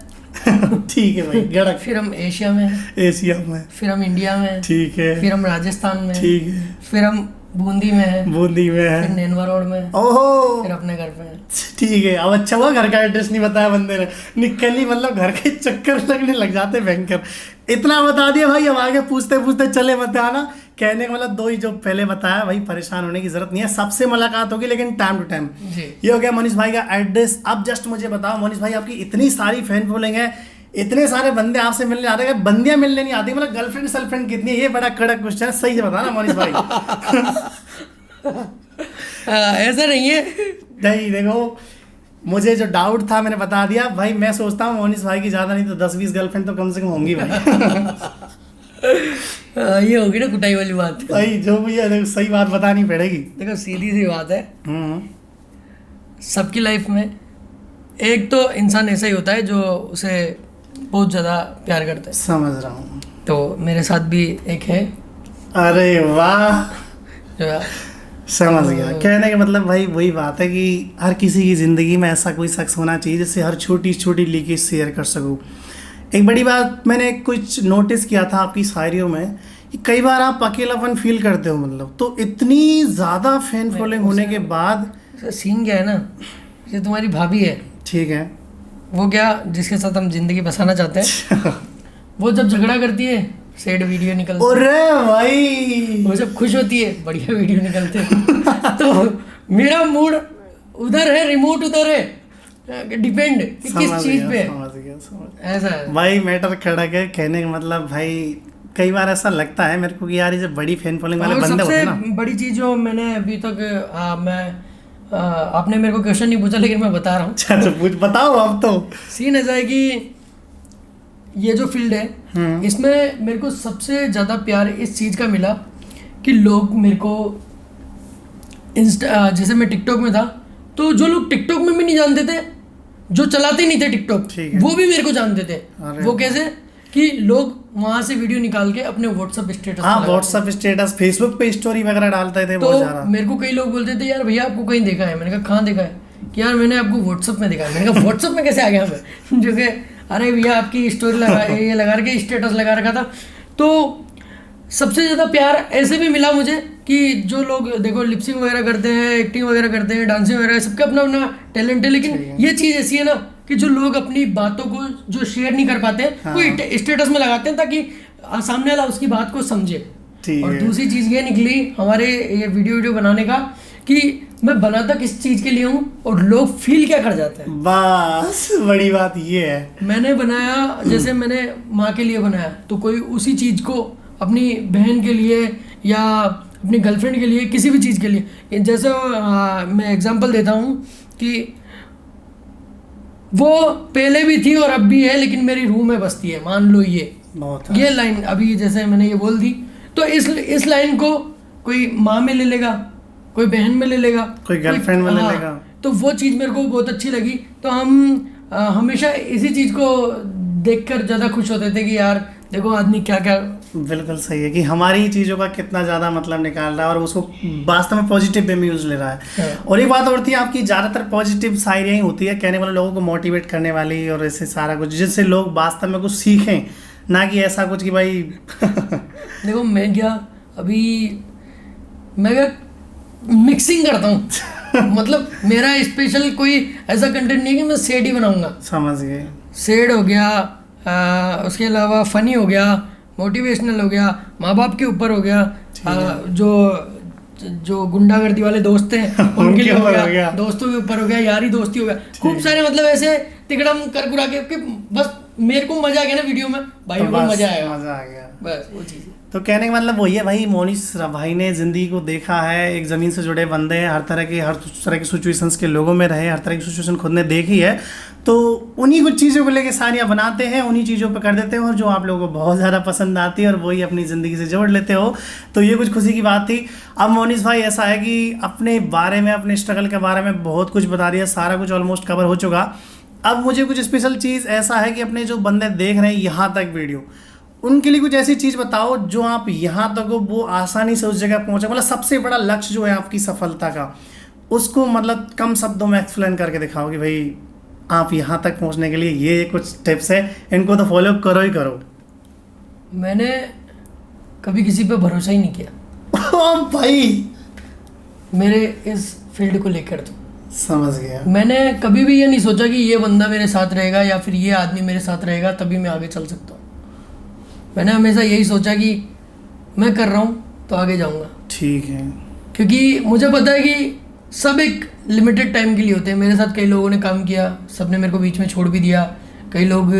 ठीक है भाई, गड़क। फिर हम एशिया में, एशिया में, फिर हम इंडिया में, ठीक है, फिर हम राजस्थान में, ठीक है, फिर हम बूंदी में है, बूंदी में फिर है, नैनवा रोड में, ओहो फिर अपने घर पे है। ठीक है। अब अच्छा हुआ घर का एड्रेस नहीं बताया बंदे ने, निकली मतलब घर के चक्कर लगने लग जाते भयंकर। इतना बता दिया भाई, अब आगे पूछते पूछते चले मत आना। कहने का मतलब दो ही जो पहले बताया भाई, परेशान होने की जरूरत नहीं है, सबसे मुलाकात होगी लेकिन टाइम टू टाइम। जी ये हो गया मोनिश भाई का एड्रेस। अब जस्ट मुझे बताओ मोनिश भाई, आपकी इतनी सारी फैन फॉलोइंग है, इतने सारे बंदे आपसे मिलने आते हैं, बंदियां मिलने नहीं आती, मतलब गर्लफ्रेंड सर्लफ्रेंड कितनी है, ये बड़ा कड़क क्वेश्चन है, सही से बताना मोनिश भाई। ऐसा नहीं है। नहीं देखो, मुझे जो डाउट था मैंने बता दिया भाई। मैं सोचता हूँ मोनिश भाई की ज़्यादा नहीं तो 10-20 गर्लफ्रेंड तो कम से कम होंगी भाई। ये होगी ना कुटाई वाली बात। भाई जो भी है देखो, सही बात बतानी पड़ेगी। देखो सीधी सी बात है, सबकी लाइफ में एक तो इंसान ऐसा ही होता है जो उसे बहुत ज़्यादा प्यार करता है। समझ रहा हूँ। तो मेरे साथ भी एक है अरे वाह, जो समझ गया। कहने का मतलब भाई वही बात है कि हर किसी की ज़िंदगी में ऐसा कोई शख्स होना चाहिए जिससे हर छोटी छोटी लीकेज शेयर कर सकूँ। एक बड़ी बात मैंने कुछ नोटिस किया था आपकी शायरियों में कि कई बार आप अकेलापन फील करते हो, मतलब तो इतनी ज़्यादा फैन फॉलोइंग होने के बाद। सीन क्या है ना, ये तुम्हारी भाभी है, ठीक है, वो क्या जिसके साथ हम जिंदगी बसाना चाहते हैं, वो जब झगड़ा करती है सैड वीडियो निकलते अरे भाई, वो जब खुश होती है बढ़िया वीडियो निकलते हैं। तो मेरा मूड उधर है, रिमोट उधर है, डिपेंड किस चीज पे। समझ गया। ऐसा है भाई मैटर खड़क है। कहने का मतलब भाई कई बार ऐसा लगता है मेरे को कि यार ये जो बड़ी फैन फॉलोइंग वाले और बंदे होते सबसे हैं ना। बड़ी चीज जो मैंने अभी तक आपने मेरे को क्वेश्चन नहीं पूछा लेकिन मैं बता रहा हूँ। अच्छा तो कुछ बताओ अब तो। सीन ऐसा है कि ये जो फील्ड है इसमें मेरे को सबसे ज़्यादा प्यार इस चीज़ का मिला कि लोग मेरे को जैसे मैं टिकटॉक में था तो जो लोग टिकटॉक में भी नहीं जानते थे, जो चलाते नहीं थे टिकटॉक, वो भी मेरे को जानते थे। वो कैसे कि लोग वहां से वीडियो निकाल के अपने व्हाट्सएप स्टेटस, हाँ व्हाट्सएप स्टेटस, फेसबुक पे स्टोरी वगैरह डालते थे बहुत ज्यादा। तो मेरे को कई लोग बोलते थे यार भैया आपको कहीं देखा है, मैंने कहा कहाँ देखा है, कि यार मैंने आपको व्हाट्सएप में देखा है। मैंने कहा व्हाट्सएप में कैसे आ गया मैं, जो कि अरे भैया आपकी स्टोरी लगा ये लगा के स्टेटस लगा रखा था। तो सबसे ज़्यादा प्यार ऐसे भी मिला मुझे कि जो लोग देखो लिपसिंग वगैरह करते हैं, एक्टिंग वगैरह करते हैं, डांसिंग वगैरह, सबका अपना अपना टैलेंट है, लेकिन ये चीज़ ऐसी है ना कि जो लोग अपनी बातों को जो शेयर नहीं कर पाते हैं वो स्टेटस में लगाते हैं ताकि सामने वाला उसकी बात को समझे। और दूसरी चीज़ ये निकली हमारे ये वीडियो बनाने का कि मैं बनाता किस चीज़ के लिए हूँ और लोग फील क्या कर जाते हैं। बस बड़ी बात ये है। मैंने बनाया जैसे मैंने माँ के लिए बनाया तो कोई उसी चीज़ को अपनी बहन के लिए या अपनी गर्लफ्रेंड के लिए, किसी भी चीज़ के लिए, जैसे मैं एग्जांपल देता हूँ कि वो पहले भी थी और अब भी है लेकिन मेरी रूह में बसती है, मान लो ये बहुत ये लाइन अभी जैसे मैंने ये बोल दी, तो इस लाइन को कोई माँ में ले लेगा, कोई बहन में ले लेगा, कोई गर्लफ्रेंड में ले लेगा। तो वो चीज़ मेरे को बहुत अच्छी लगी। तो हम हमेशा इसी चीज़ को देखकर ज़्यादा खुश होते थे कि यार देखो आदमी क्या क्या। बिल्कुल सही है कि हमारी चीज़ों का कितना ज़्यादा मतलब निकाल रहा है और उसको वास्तव में पॉजिटिव वे में यूज़ ले रहा है। और एक बात और थी आपकी, ज़्यादातर पॉजिटिव शायरियाँ ही होती है, कहने वाले लोगों को मोटिवेट करने वाली और ऐसे सारा कुछ, जिससे लोग वास्तव में कुछ सीखें, ना कि ऐसा कुछ कि भाई देखो मैं क्या अभी मैं क्या मिक्सिंग करता हूँ मतलब मेरा स्पेशल कोई ऐसा कंटेंट नहीं है कि मैं सेड ही बनाऊंगा। समझ गए। सेड हो गया, उसके अलावा फनी हो गया, मोटिवेशनल हो गया, माँ बाप के ऊपर हो गया, जो गुंडागर्दी वाले दोस्त हैं उनके लिए हो गया, दोस्तों के ऊपर हो गया, यारी दोस्ती हो गया, खूब सारे मतलब ऐसे तिकड़म कर कुरा के कि बस मेरे को मजा आ गया ना वीडियो में, भाई तो को मजा आया, मजा आ गया, बस वो चीज़। तो कहने का मतलब वही है भाई, मोनिश भाई ने ज़िंदगी को देखा है, एक ज़मीन से जुड़े बंदे हैं, हर तरह की सिचुएशंस के लोगों में रहे, हर तरह की सिचुएशन खुद ने देखी है, तो उन्हीं कुछ चीज़ों को लेके सारियाँ बनाते हैं, उन्हीं चीज़ों पे कर देते हैं, और जो आप लोगों को बहुत ज़्यादा पसंद आती है और वही अपनी ज़िंदगी से जोड़ लेते हो, तो ये कुछ खुशी की बात थी। अब मोनिश भाई ऐसा है कि अपने बारे में, अपने स्ट्रगल के बारे में बहुत कुछ बता दिया, सारा कुछ ऑलमोस्ट कवर हो चुका। अब मुझे कुछ स्पेशल चीज़ ऐसा है कि अपने जो बंदे देख रहे हैं यहाँ तक वीडियो, उनके लिए कुछ ऐसी चीज़ बताओ जो आप यहाँ तक हो वो आसानी से उस जगह पहुँचे, मतलब सबसे बड़ा लक्ष्य जो है आपकी सफलता का, उसको मतलब कम शब्दों में एक्सप्लेन करके दिखाओ कि भाई आप यहाँ तक पहुँचने के लिए ये कुछ टिप्स है, इनको तो फॉलो करो ही करो। मैंने कभी किसी पे भरोसा ही नहीं किया ओ भाई, मेरे इस फील्ड को लेकर। तो समझ गया। मैंने कभी भी ये नहीं सोचा कि ये बंदा मेरे साथ रहेगा या फिर ये आदमी मेरे साथ रहेगा तभी मैं आगे चल सकता हूँ। मैंने हमेशा यही सोचा कि मैं कर रहा हूँ तो आगे जाऊँगा। ठीक है। क्योंकि मुझे पता है कि सब एक लिमिटेड टाइम के लिए होते हैं। मेरे साथ कई लोगों ने काम किया, सब ने मेरे को बीच में छोड़ भी दिया। कई लोग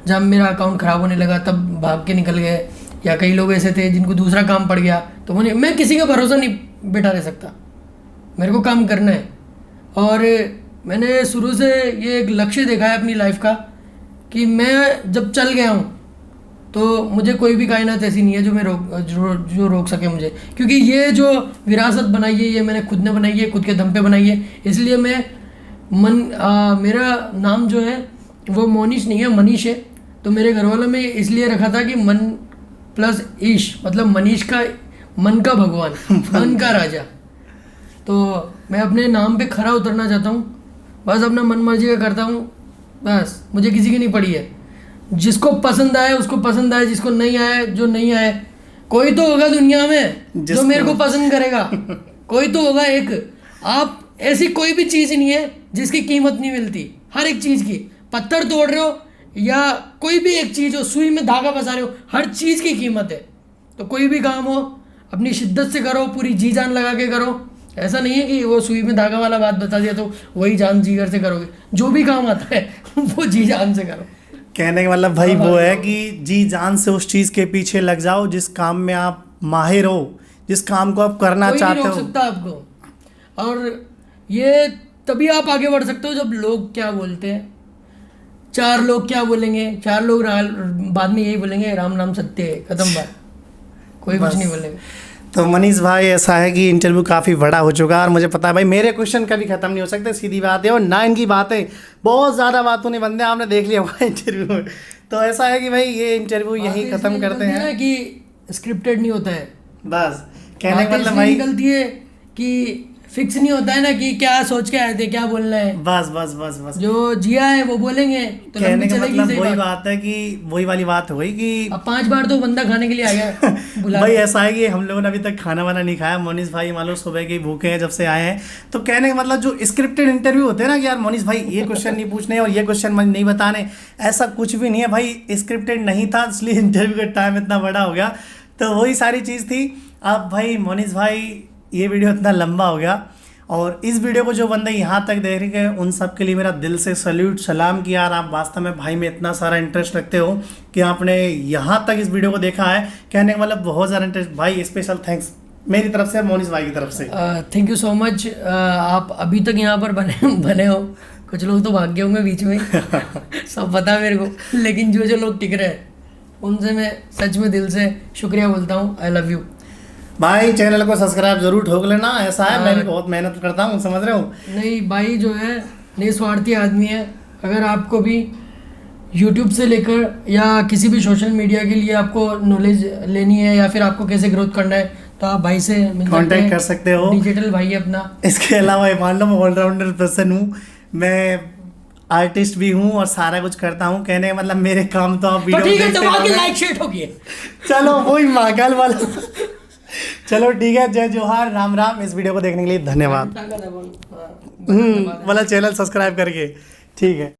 जब मेरा अकाउंट ख़राब होने लगा तब भाग के निकल गए, या कई लोग ऐसे थे जिनको दूसरा काम पड़ गया। तो मैं किसी का भरोसा नहीं बैठा रह सकता, मेरे को काम करना है। और मैंने शुरू से ये एक लक्ष्य देखा है अपनी लाइफ का कि मैं जब चल गया हूँ तो मुझे कोई भी कायनात ऐसी नहीं है जो रोक सके मुझे। क्योंकि ये जो विरासत बनाई है ये मैंने खुद ने बनाई है, खुद के दम पे बनाई है। इसलिए मैं मेरा नाम जो है वो मोनिश नहीं है, मनीष है। तो मेरे घर वालों में इसलिए रखा था कि मन प्लस ईश, मतलब मनीष का मन का भगवान, मन का राजा। तो मैं अपने नाम पे खरा उतरना चाहता हूँ, बस अपना मन मर्जी का करता हूँ, बस मुझे किसी की नहीं पड़ी है। जिसको पसंद आए उसको पसंद आए, जिसको नहीं आए जो नहीं आए, कोई तो होगा दुनिया में जो मेरे को पसंद करेगा, कोई तो होगा एक। आप ऐसी कोई भी चीज़ नहीं है जिसकी कीमत नहीं मिलती, हर एक चीज़ की। पत्थर तोड़ रहे हो या कोई भी एक चीज़ हो, सुई में धागा फंसा रहे हो, हर चीज़ की कीमत है। तो कोई भी काम हो अपनी शिद्दत से करो, पूरी जी जान लगा के करो। ऐसा नहीं है कि वो सुई में धागा वाला बात बता दिया तो वही जान जीगर से करोगे। जो भी काम आता है वो जी जान से करो। कहने का मतलब भाई वो है कि जी जान से उस चीज़ के पीछे लग जाओ जिस काम में आप माहिर हो, जिस काम को आप करना चाहते हो। कोई नहीं रोक सकता आपको। और ये तभी आप आगे बढ़ सकते हो जब लोग क्या बोलते हैं, चार लोग क्या बोलेंगे, चार लोग बाद में यही बोलेंगे राम नाम सत्य है, खत्म बात, कोई कुछ नहीं बोलेगा। तो मनीष भाई ऐसा है कि इंटरव्यू काफ़ी बड़ा हो चुका है और मुझे पता है भाई मेरे क्वेश्चन कभी ख़त्म नहीं हो सकते, सीधी बात है। और ना इनकी बातें बहुत ज़्यादा बातों नहीं बनते, आपने देख लिया होगा इंटरव्यू में। तो ऐसा है कि भाई ये इंटरव्यू यहीं ख़त्म करते हैं कि स्क्रिप्टेड नहीं होता है। बस कहने का मतलब भाई निकलती है कि फिक्स नहीं होता है ना कि क्या सोच के आए थे, क्या बोलना है। बस बस बस बस जो जिया है वो बोलेंगे। तो कहने का मतलब वही बात है कि वही वाली बात हो गई कि अब 5 बार तो बंदा खाने के लिए आ गया भाई ऐसा है कि हम लोगों ने अभी तक खाना वाना नहीं खाया। मोनिश भाई मान लो सुबह के भूखे हैं जब से आए हैं। तो कहने का मतलब जो स्क्रिप्टेड इंटरव्यू होते हैं ना कि यार मोनिश भाई ये क्वेश्चन नहीं पूछने और ये क्वेश्चन नहीं बताने, ऐसा कुछ भी नहीं है भाई। स्क्रिप्टेड नहीं था इसलिए इंटरव्यू का टाइम इतना बड़ा हो गया। तो वही सारी चीज़ थी। अब भाई मोनिश भाई ये वीडियो इतना लंबा हो गया और इस वीडियो को जो बंदे यहाँ तक देख रहे हैं उन सब के लिए मेरा दिल से सल्यूट सलाम कि यार आप वास्तव में भाई में इतना सारा इंटरेस्ट रखते हो कि आपने यहाँ तक इस वीडियो को देखा है। कहने का मतलब बहुत ज़्यादा इंटरेस्ट भाई, स्पेशल थैंक्स मेरी तरफ से, मोनिश भाई की तरफ से। Thank you so much. आप अभी तक यहाँ पर बने हो। कुछ लोग तो भाग गए होंगे बीच में सब पता है मेरे को, लेकिन जो लोग टिक रहे हैं उनसे मैं सच में दिल से शुक्रिया बोलता हूँ। आई लव यू भाई। चैनल को सब्सक्राइब जरूर ठोक लेना, ऐसा है मैं भी बहुत मेहनत करता हूँ, समझ रहे हो। नहीं भाई जो है निस्वार्थी आदमी है। अगर आपको भी यूट्यूब से लेकर या किसी भी सोशल मीडिया के लिए आपको नॉलेज लेनी है या फिर आपको कैसे ग्रोथ करना है तो आप भाई से मिल कांटेक्ट कर सकते हो। डिजिटल भाई है अपना। इसके अलावा मान लो मैं ऑलराउंडर पर्सन हूँ, मैं आर्टिस्ट भी हूँ और सारा कुछ करता हूँ। कहने का मतलब मेरे काम तो आप तो वीडियो ठीक है, देखते दबा के रहोगे। लाइक शेयर ठोकिए। चलो वही महाकाल वाला। चलो ठीक है, जय जोहार, राम राम। इस वीडियो को देखने के लिए धन्यवाद। वाला चैनल सब्सक्राइब करके, ठीक है।